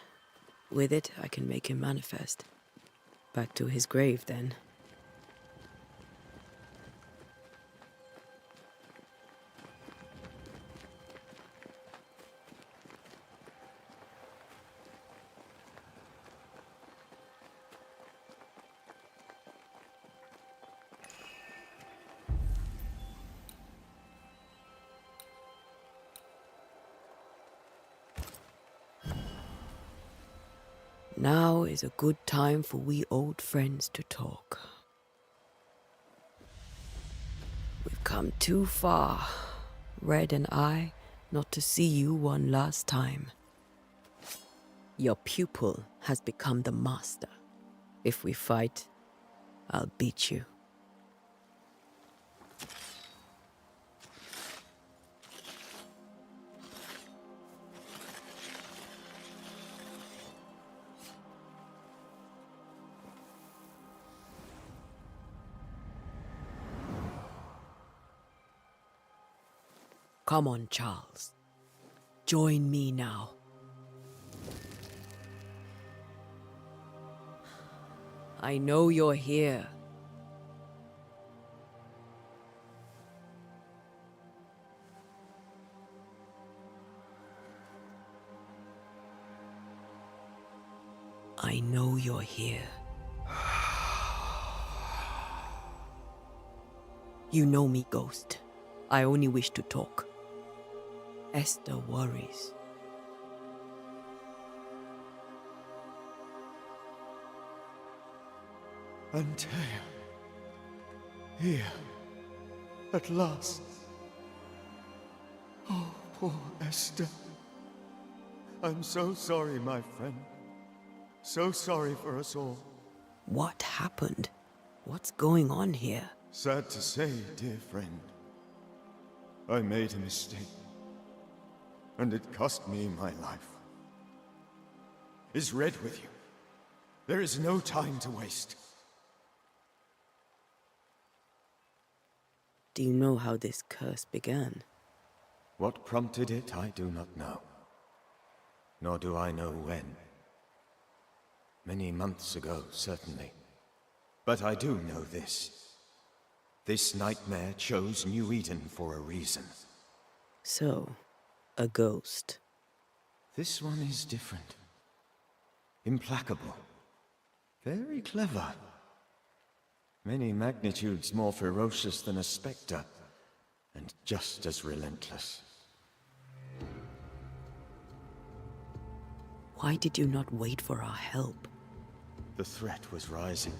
With it, I can make him manifest. Back to his grave, then. Now is a good time for we old friends to talk. We've come too far, Red and I, not to see you one last time. Your pupil has become the master. If we fight, I'll beat you. Come on, Charles. Join me now. I know you're here. I know you're here. You know me, Ghost. I only wish to talk. Esther worries. Antea. Here. At last. Oh, poor Esther. I'm so sorry, my friend. So sorry for us all. What happened? What's going on here? Sad to say, dear friend. I made a mistake. And it cost me my life. Is Red with you? There is no time to waste. Do you know how this curse began? What prompted it, I do not know. Nor do I know when. Many months ago, certainly. But I do know this. This nightmare chose New Eden for a reason. So, a ghost. This one is different. Implacable. Very clever. Many magnitudes more ferocious than a spectre, and just as relentless. Why did you not wait for our help? The threat was rising.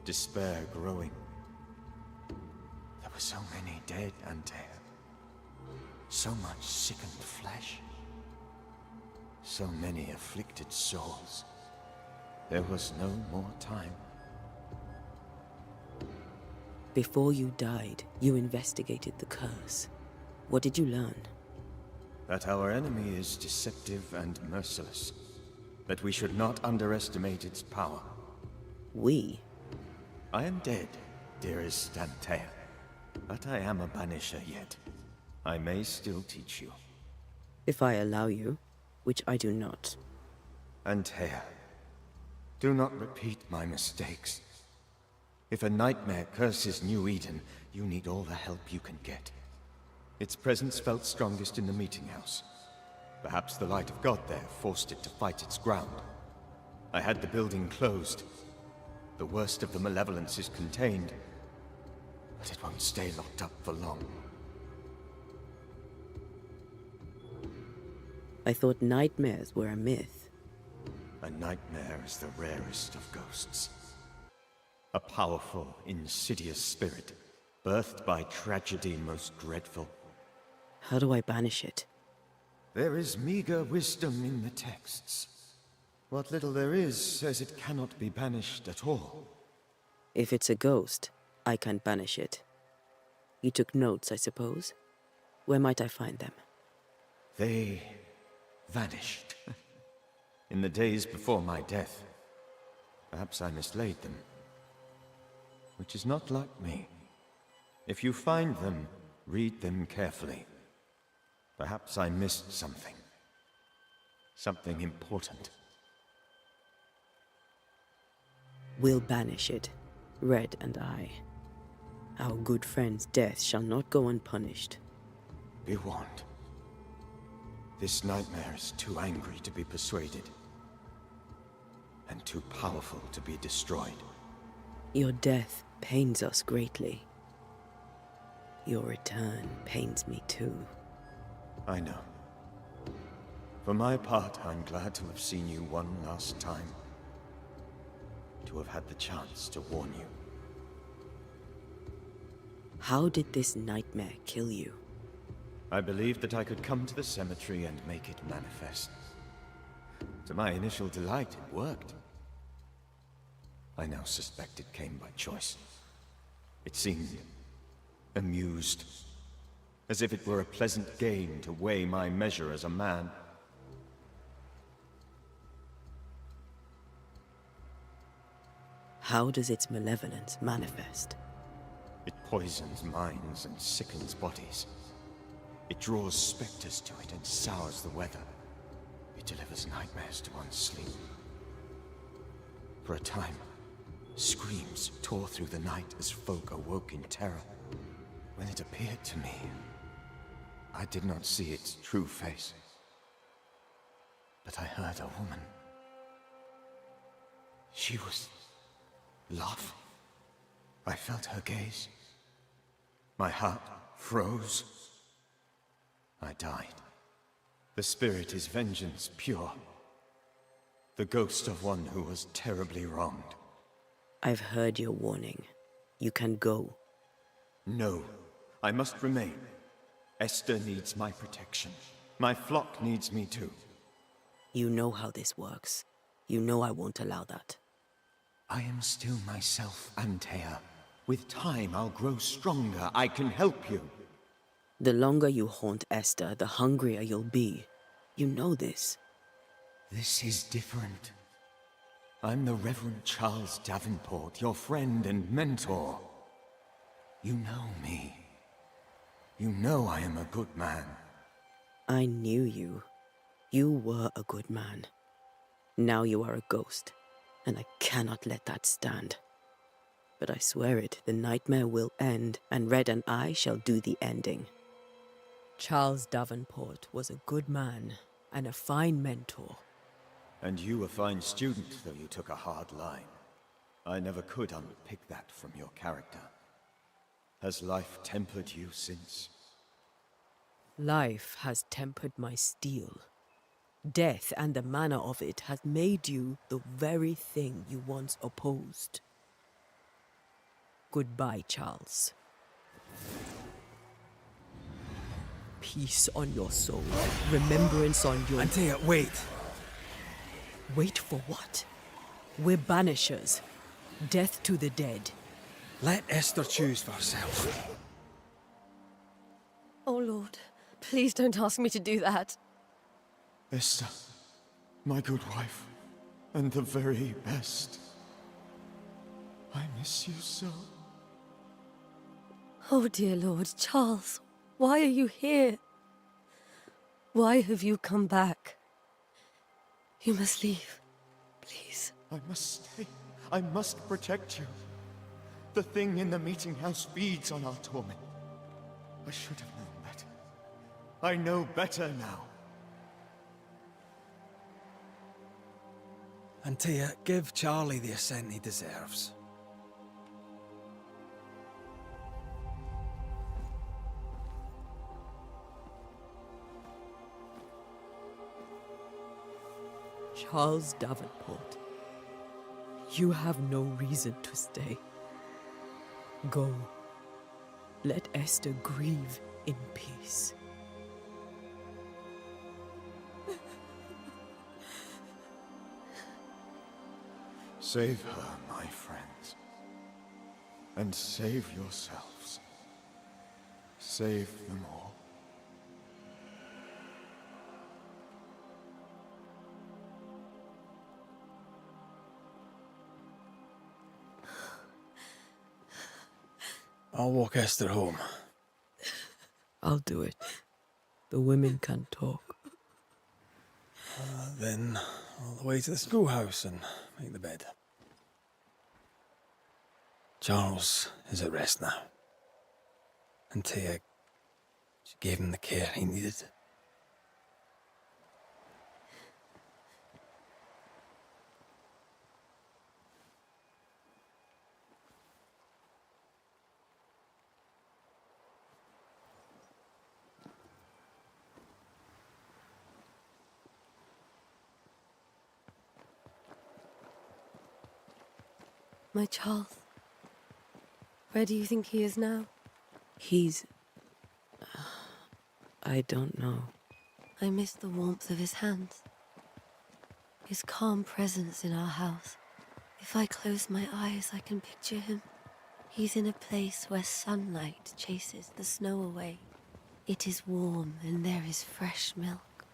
Despair growing. There were so many dead, Antea. So much sickened flesh. So many afflicted souls. There was no more time. Before you died, you investigated the curse. What did you learn? That our enemy is deceptive and merciless. That we should not underestimate its power. We? I am dead, dearest Antea. But I am a Banisher yet. I may still teach you. If I allow you, which I do not. Antea, do not repeat my mistakes. If a nightmare curses New Eden, you need all the help you can get. Its presence felt strongest in the meeting house. Perhaps the light of God there forced it to fight its ground. I had the building closed. The worst of the malevolence is contained, but it won't stay locked up for long. I thought nightmares were a myth. A nightmare is the rarest of ghosts. A powerful, insidious spirit, birthed by tragedy most dreadful. How do I banish it? There is meager wisdom in the texts. What little there is says it cannot be banished at all. If it's a ghost, I can't banish it. You took notes, I suppose? Where might I find them? They vanished. In the days before my death. Perhaps I mislaid them. Which is not like me. If you find them, read them carefully. Perhaps I missed something. Something important. We'll banish it, Red and I. Our good friend's death shall not go unpunished. Be warned. This nightmare is too angry to be persuaded. And too powerful to be destroyed. Your death pains us greatly. Your return pains me too. I know. For my part, I'm glad to have seen you one last time. To have had the chance to warn you. How did this nightmare kill you? I believed that I could come to the cemetery and make it manifest. To my initial delight, it worked. I now suspect it came by choice. It seemed amused, as if it were a pleasant game to weigh my measure as a man. How does its malevolence manifest? It poisons minds and sickens bodies. It draws specters to it and sours the weather. It delivers nightmares to one's sleep. For a time, screams tore through the night as folk awoke in terror. When it appeared to me, I did not see its true face. But I heard a woman. She was laughing. I felt her gaze. My heart froze. I died. The spirit is vengeance pure. The ghost of one who was terribly wronged. I've heard your warning. You can go. No, I must remain. Esther needs my protection. My flock needs me too. You know how this works. You know I won't allow that. I am still myself, Antea. With time, I'll grow stronger. I can help you. The longer you haunt Esther, the hungrier you'll be. You know this. This is different. I'm the Reverend Charles Davenport, your friend and mentor. You know me. You know I am a good man. I knew you. You were a good man. Now you are a ghost, and I cannot let that stand. But I swear it, the nightmare will end, and Red and I shall do the ending. Charles Davenport was a good man and a fine mentor. And you a fine student, though you took a hard line. I never could unpick that from your character. Has life tempered you since? Life has tempered my steel. Death and the manner of it has made you the very thing you once opposed. Goodbye, Charles. Peace on your soul. Remembrance on your... Antea, wait. Wait for what? We're banishers. Death to the dead. Let Esther choose for herself. Oh, Lord, please don't ask me to do that. Esther, my good wife, and the very best. I miss you so. Oh, dear Lord, Charles, why are you here? Why have you come back? You must leave, please. I must stay. I must protect you. The thing in the meeting house feeds on our torment. I should have known better. I know better now. And Tia, give Charlie the ascent he deserves. Charles Davenport, you have no reason to stay. Go. Let Esther grieve in peace. Save her, my friends. And save yourselves. Save them all. I'll walk Esther home. I'll do it. The women can talk. Then all the way to the schoolhouse and make the bed. Charles is at rest now. And Tia, she gave him the care he needed. My Charles. Where do you think he is now? He's... I don't know. I miss the warmth of his hands. His calm presence in our house. If I close my eyes, I can picture him. He's in a place where sunlight chases the snow away. It is warm and there is fresh milk.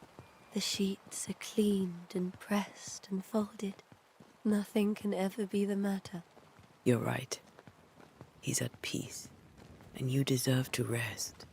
The sheets are cleaned and pressed and folded. Nothing can ever be the matter. You're right. He's at peace, and you deserve to rest.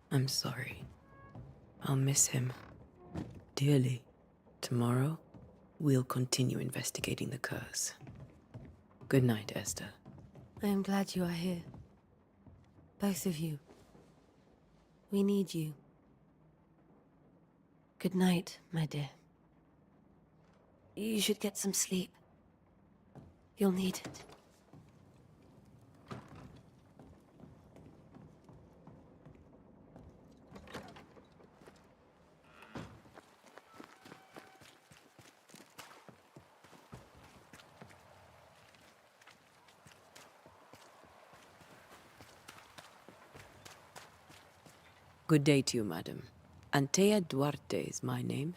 I'm sorry. I'll miss him dearly. Tomorrow, we'll continue investigating the curse. Good night, Esther. I am glad you are here. Both of you. We need you. Good night, my dear. You should get some sleep. You'll need it. Good day to you, madam. Antea Duarte is my name.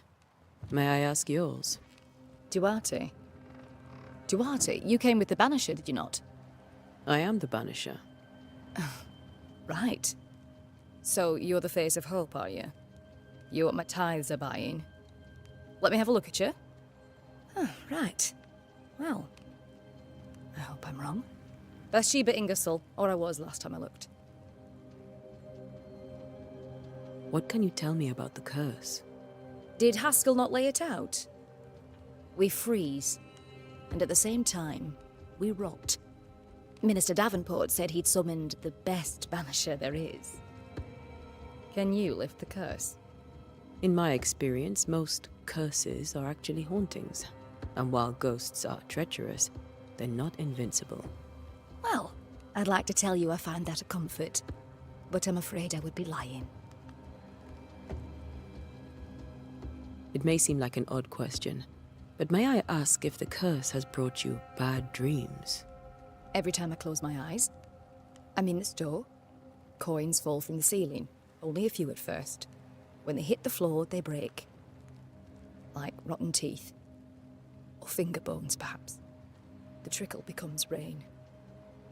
May I ask yours? Duarte? Duarte? You came with the Banisher, did you not? I am the Banisher. Right. So you're the face of hope, are you? You're what my tithes are buying. Let me have a look at you. Oh, right. Well, I hope I'm wrong. Bathsheba Ingersoll, or I was last time I looked. What can you tell me about the curse? Did Haskell not lay it out? We freeze, and at the same time, we rot. Minister Davenport said he'd summoned the best banisher there is. Can you lift the curse? In my experience, most curses are actually hauntings. And while ghosts are treacherous, they're not invincible. Well, I'd like to tell you I find that a comfort, but I'm afraid I would be lying. It may seem like an odd question, but may I ask if the curse has brought you bad dreams? Every time I close my eyes, I'm in the store. Coins fall from the ceiling, only a few at first. When they hit the floor, they break. Like rotten teeth. Or finger bones, perhaps. The trickle becomes rain.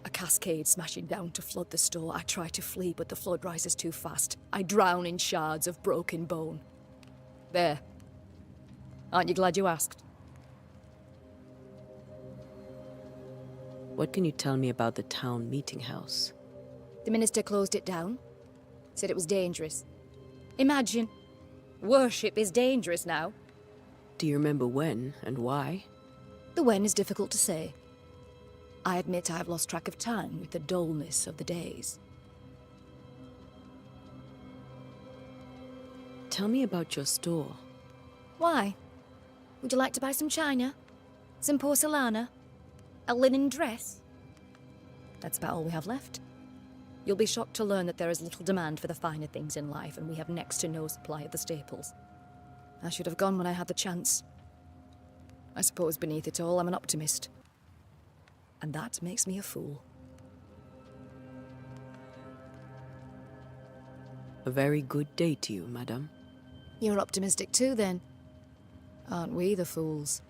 A cascade smashing down to flood the store. I try to flee, but the flood rises too fast. I drown in shards of broken bone. There. Aren't you glad you asked? What can you tell me about the town meeting house? The minister closed it down. Said it was dangerous. Imagine. Worship is dangerous now. Do you remember when and why? The when is difficult to say. I admit I've lost track of time with the dullness of the days. Tell me about your store. Why? Would you like to buy some china? Some porcelana? A linen dress? That's about all we have left. You'll be shocked to learn that there is little demand for the finer things in life, and we have next to no supply of the staples. I should have gone when I had the chance. I suppose beneath it all, I'm an optimist. And that makes me a fool. A very good day to you, madam. You're optimistic too, then. Aren't we the fools?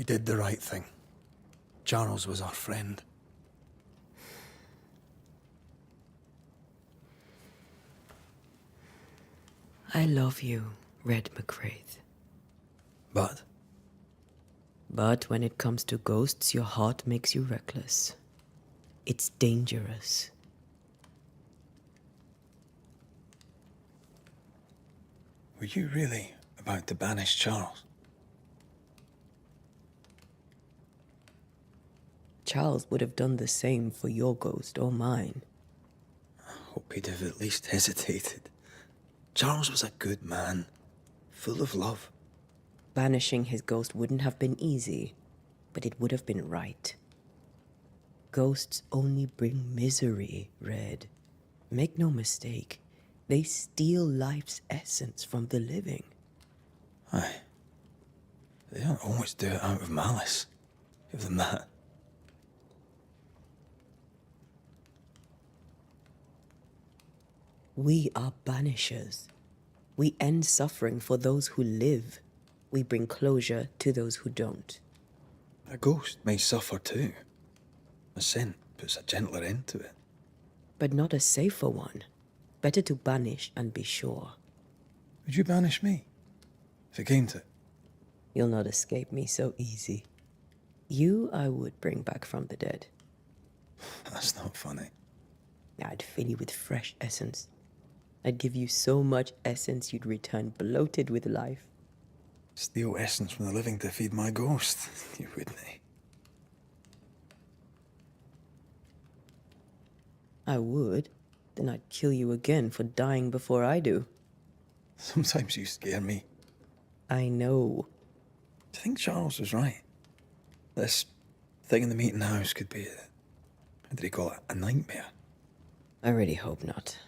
We did the right thing. Charles was our friend. I love you, Red McCraith. But? But when it comes to ghosts, your heart makes you reckless. It's dangerous. Were you really about to banish Charles? Charles would have done the same for your ghost or mine. I hope he'd have at least hesitated. Charles was a good man, full of love. Banishing his ghost wouldn't have been easy, but it would have been right. Ghosts only bring misery, Red. Make no mistake, they steal life's essence from the living. Aye. They don't always do it out of malice. Give them that. We are banishers. We end suffering for those who live. We bring closure to those who don't. A ghost may suffer too. A sin puts a gentler end to it. But not a safer one. Better to banish and be sure. Would you banish me? If it came to it? You'll not escape me so easy. You I would bring back from the dead. That's not funny. I'd fill you with fresh essence. I'd give you so much essence you'd return bloated with life. Steal essence from the living to feed my ghost. You wouldn't. I would. Then I'd kill you again for dying before I do. Sometimes you scare me. I know. Do you think Charles was right? This thing in the meeting house could be how did he call it? A nightmare? I really hope not.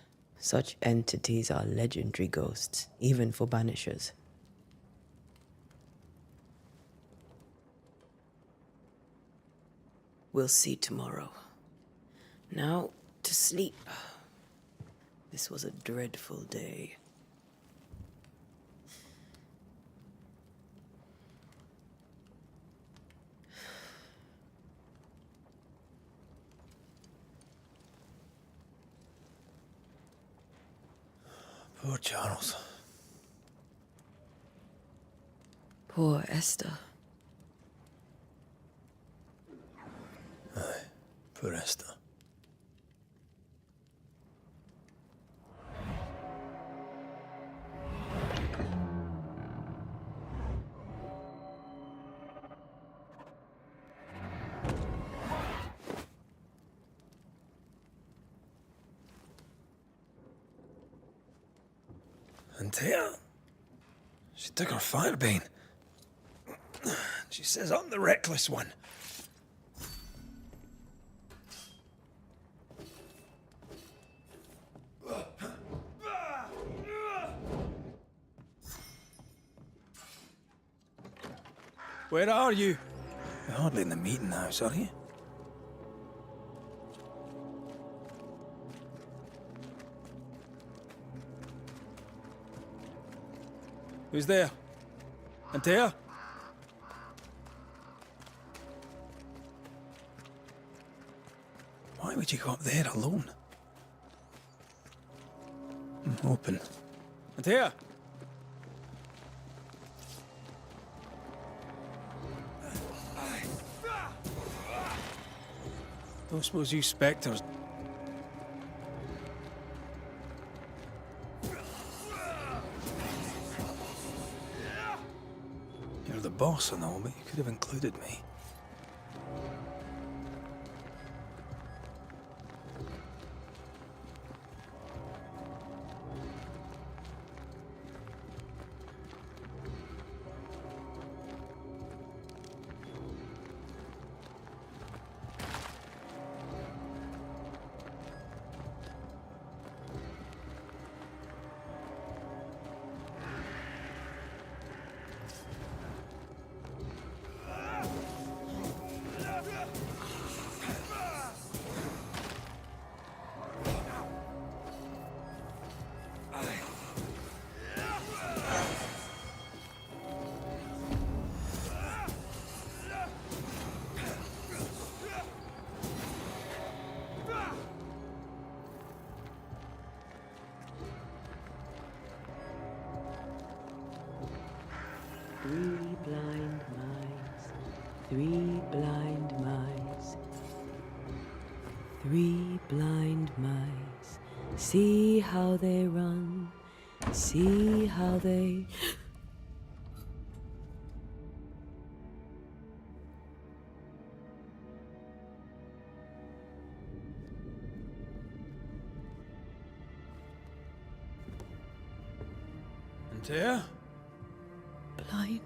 Such entities are legendary ghosts, even for banishers. We'll see tomorrow. Now, to sleep. This was a dreadful day. Poor Charles. Poor Esther. Aye, poor Esther. And here, she took her firebane. She says I'm the reckless one. Where are you? You're hardly in the meeting house, are you? Who's there? Antea? Why would you go up there alone? Open. Antea? Don't suppose you spectres... You're the boss and all, but you could have included me. Three blind mice, three blind mice, three blind mice. See how they run, see how they... Antea? Blind.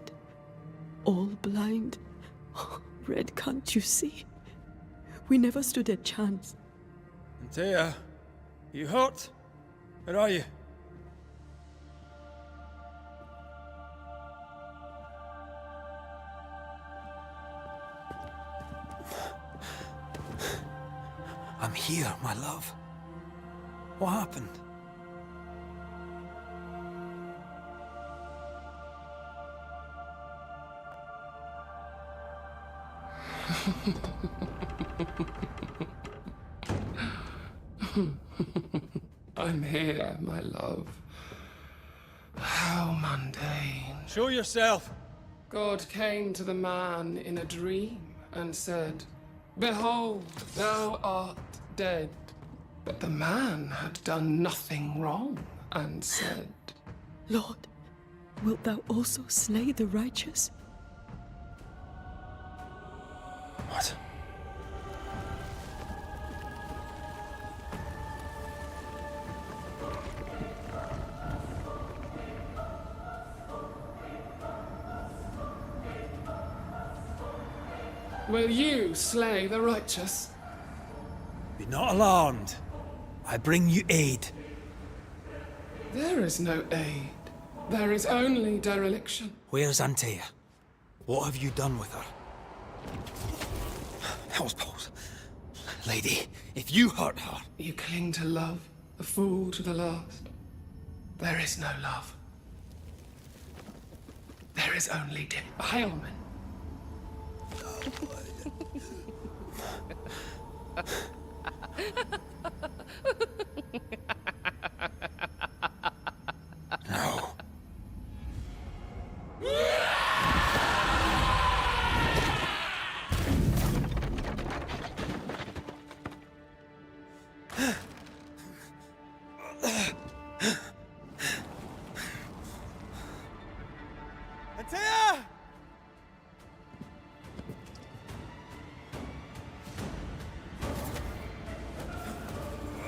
All blind. Red, can't you see? We never stood a chance. Antea? You hurt? Where are you? I'm here, my love. What happened? I'm here, my love. How mundane. Show yourself! God came to the man in a dream and said, "Behold, thou art dead." But the man had done nothing wrong and said, Lord, wilt thou also slay the righteous? What? "Will you slay the righteous?" Be not alarmed. I bring you aid. There is no aid. There is only dereliction. Where's Antea? What have you done with her? Hell's balls. Lady, if you hurt her... You cling to love, a fool to the last. There is no love. There is only defilement. Antea!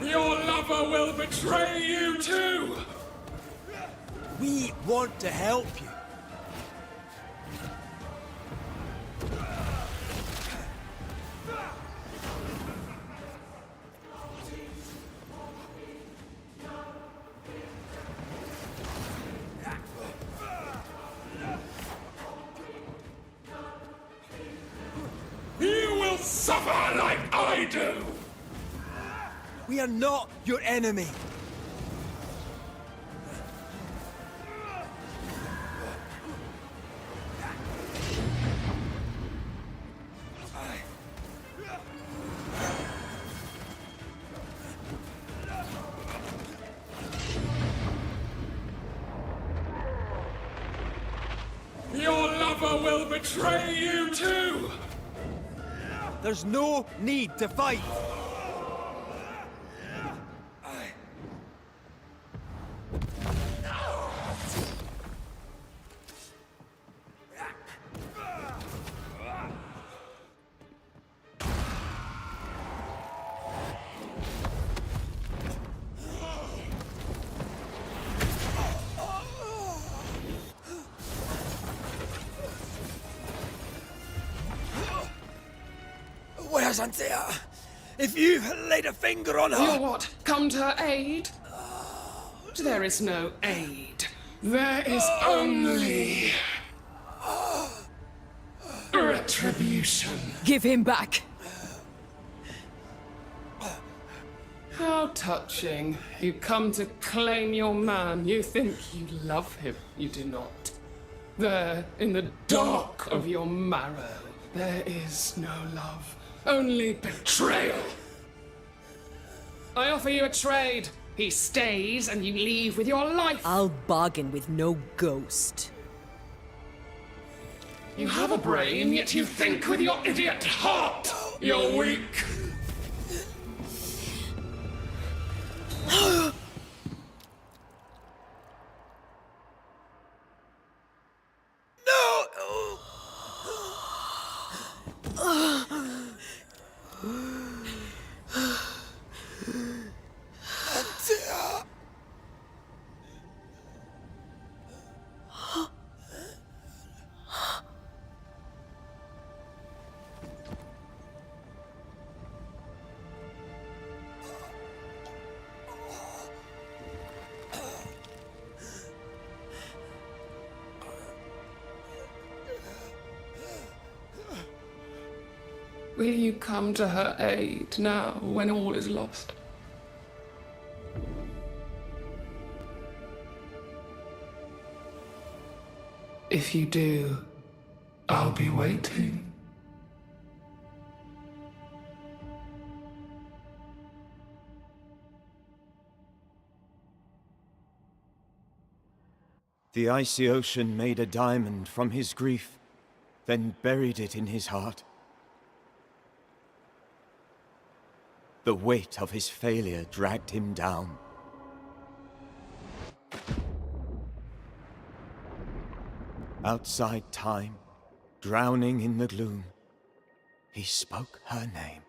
Your lover will betray you too! We want to help you. You will suffer like I do! We are not your enemy. Your lover will betray you too! There's no need to fight. Where's Antea? If you've laid a finger on her... You'll what? Come to her aid? There is no aid. There is only... retribution. Give him back. How touching. You come to claim your man. You think you love him. You do not. There, in the dark of your marrow, there is no love. Only betrayal. I offer you a trade. He stays and you leave with your life. I'll bargain with no ghost. You have a brain, yet you think with your idiot heart. You're weak. Will you come to her aid now, when all is lost? If you do, I'll be waiting. The icy ocean made a diamond from his grief, then buried it in his heart. The weight of his failure dragged him down. Outside time, drowning in the gloom, he spoke her name.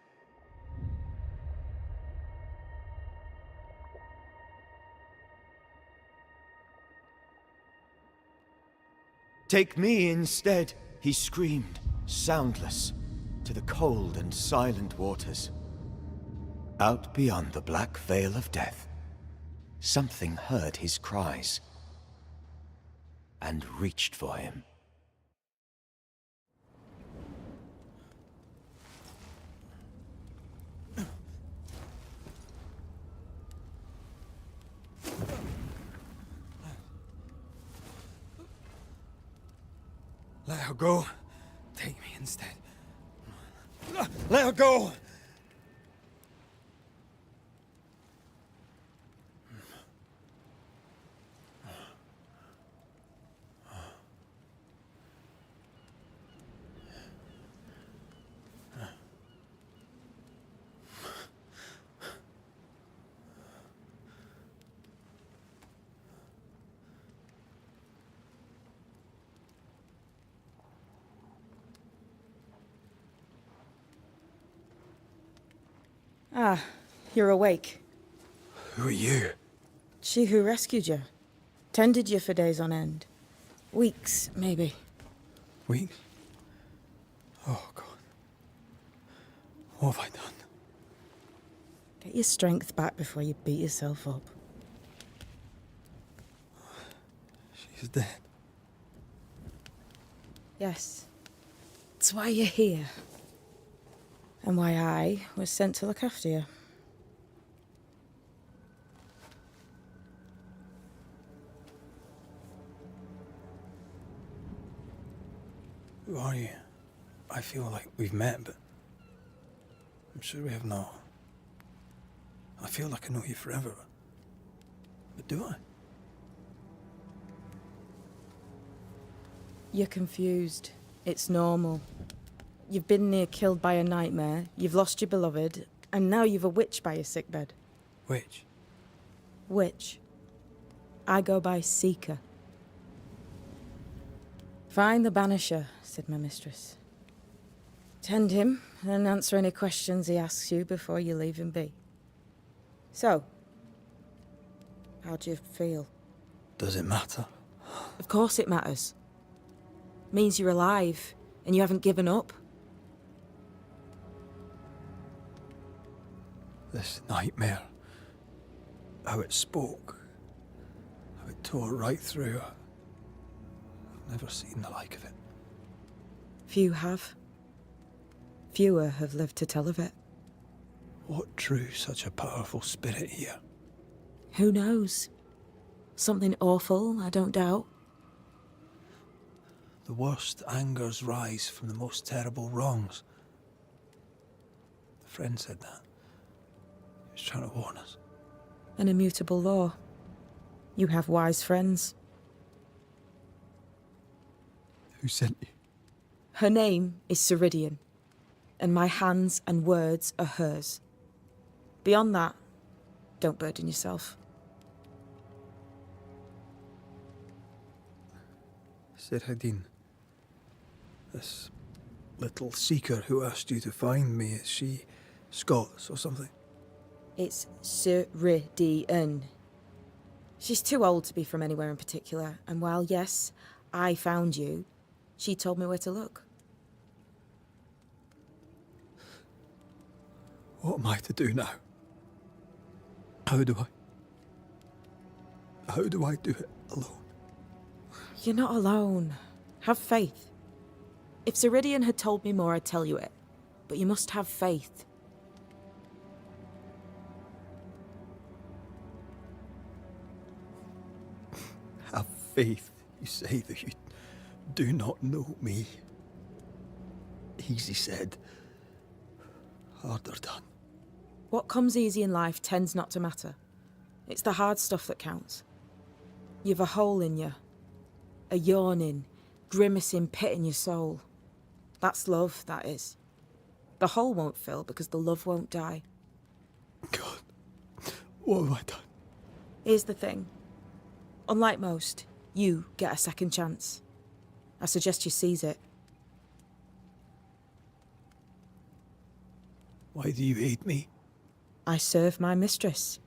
Take me instead, he screamed, soundless, to the cold and silent waters. Out beyond the black veil of death, something heard his cries and reached for him. Let her go. Take me instead. Let her go! Ah, you're awake. Who are you? She who rescued you. Tended you for days on end. Weeks, maybe. Weeks? Oh, God. What have I done? Get your strength back before you beat yourself up. She's dead. Yes. That's why you're here. And why I was sent to look after you. Who are you? I feel like we've met, but I'm sure we have not. I feel like I know you forever, but do I? You're confused. It's normal. You've been near killed by a nightmare, you've lost your beloved, and now you've a witch by your sickbed. Witch? Witch. I go by Seeker. Find the Banisher, said my mistress. Tend him, and answer any questions he asks you before you leave him be. So, how do you feel? Does it matter? Of course it matters. Means you're alive, and you haven't given up. This nightmare, how it spoke, how it tore right through. I've never seen the like of it. Few have. Fewer have lived to tell of it. What drew such a powerful spirit here? Who knows? Something awful, I don't doubt. The worst angers rise from the most terrible wrongs. A friend said that. He was trying to warn us. An immutable law. You have wise friends. Who sent you? Her name is Ceridian, and my hands and words are hers. Beyond that, don't burden yourself. Ceridian. This little seeker who asked you to find me, is she Scots or something? It's Ceridian. She's too old to be from anywhere in particular, and while, yes, I found you, she told me where to look. What am I to do now? How do I do it alone? You're not alone. Have faith. If Ceridian had told me more, I'd tell you it. But you must have faith. Have faith, you say, that you do not know me. Easy said, harder done. What comes easy in life tends not to matter. It's the hard stuff that counts. You've a hole in you. A yawning, grimacing pit in your soul. That's love, that is. The hole won't fill because the love won't die. God, what have I done? Here's the thing. Unlike most, you get a second chance. I suggest you seize it. Why do you hate me? I serve my mistress.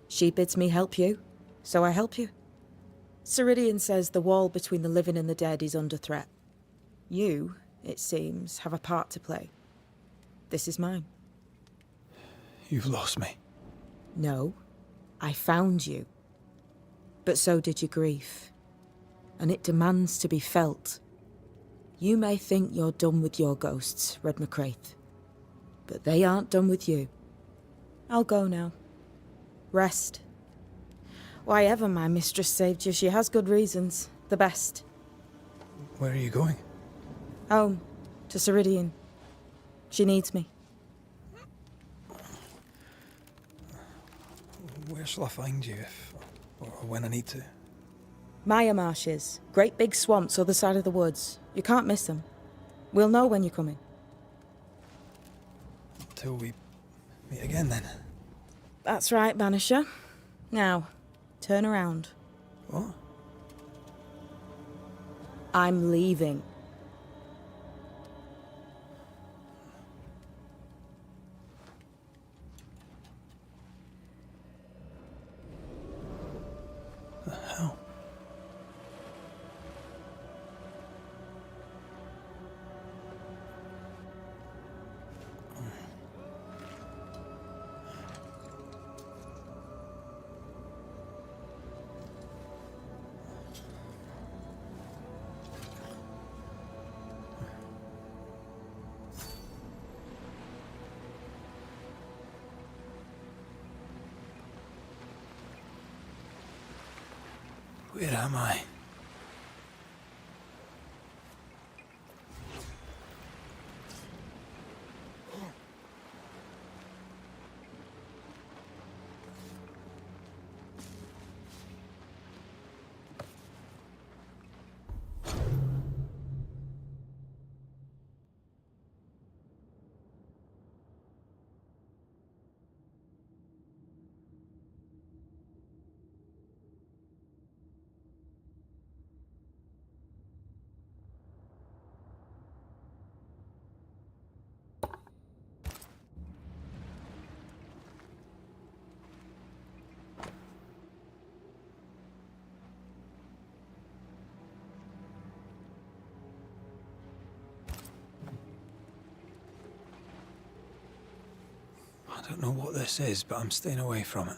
She bids me help you, so I help you. Ceridian says the wall between the living and the dead is under threat. You, it seems, have a part to play. This is mine. You've lost me. No, I found you. But so did your grief. And it demands to be felt. You may think you're done with your ghosts, Red McCraith. But they aren't done with you. I'll go now. Rest. Why ever my mistress saved you, she has good reasons. The best. Where are you going? Home. To Ceridian. She needs me. Where shall I find you if, or when I need to? Maya marshes. Great big swamps other side of the woods. You can't miss them. We'll know when you're coming. Till we meet again, then. That's right, Banisher. Now, turn around. What? I'm leaving. The hell? Where am I? I don't know what this is, but I'm staying away from it.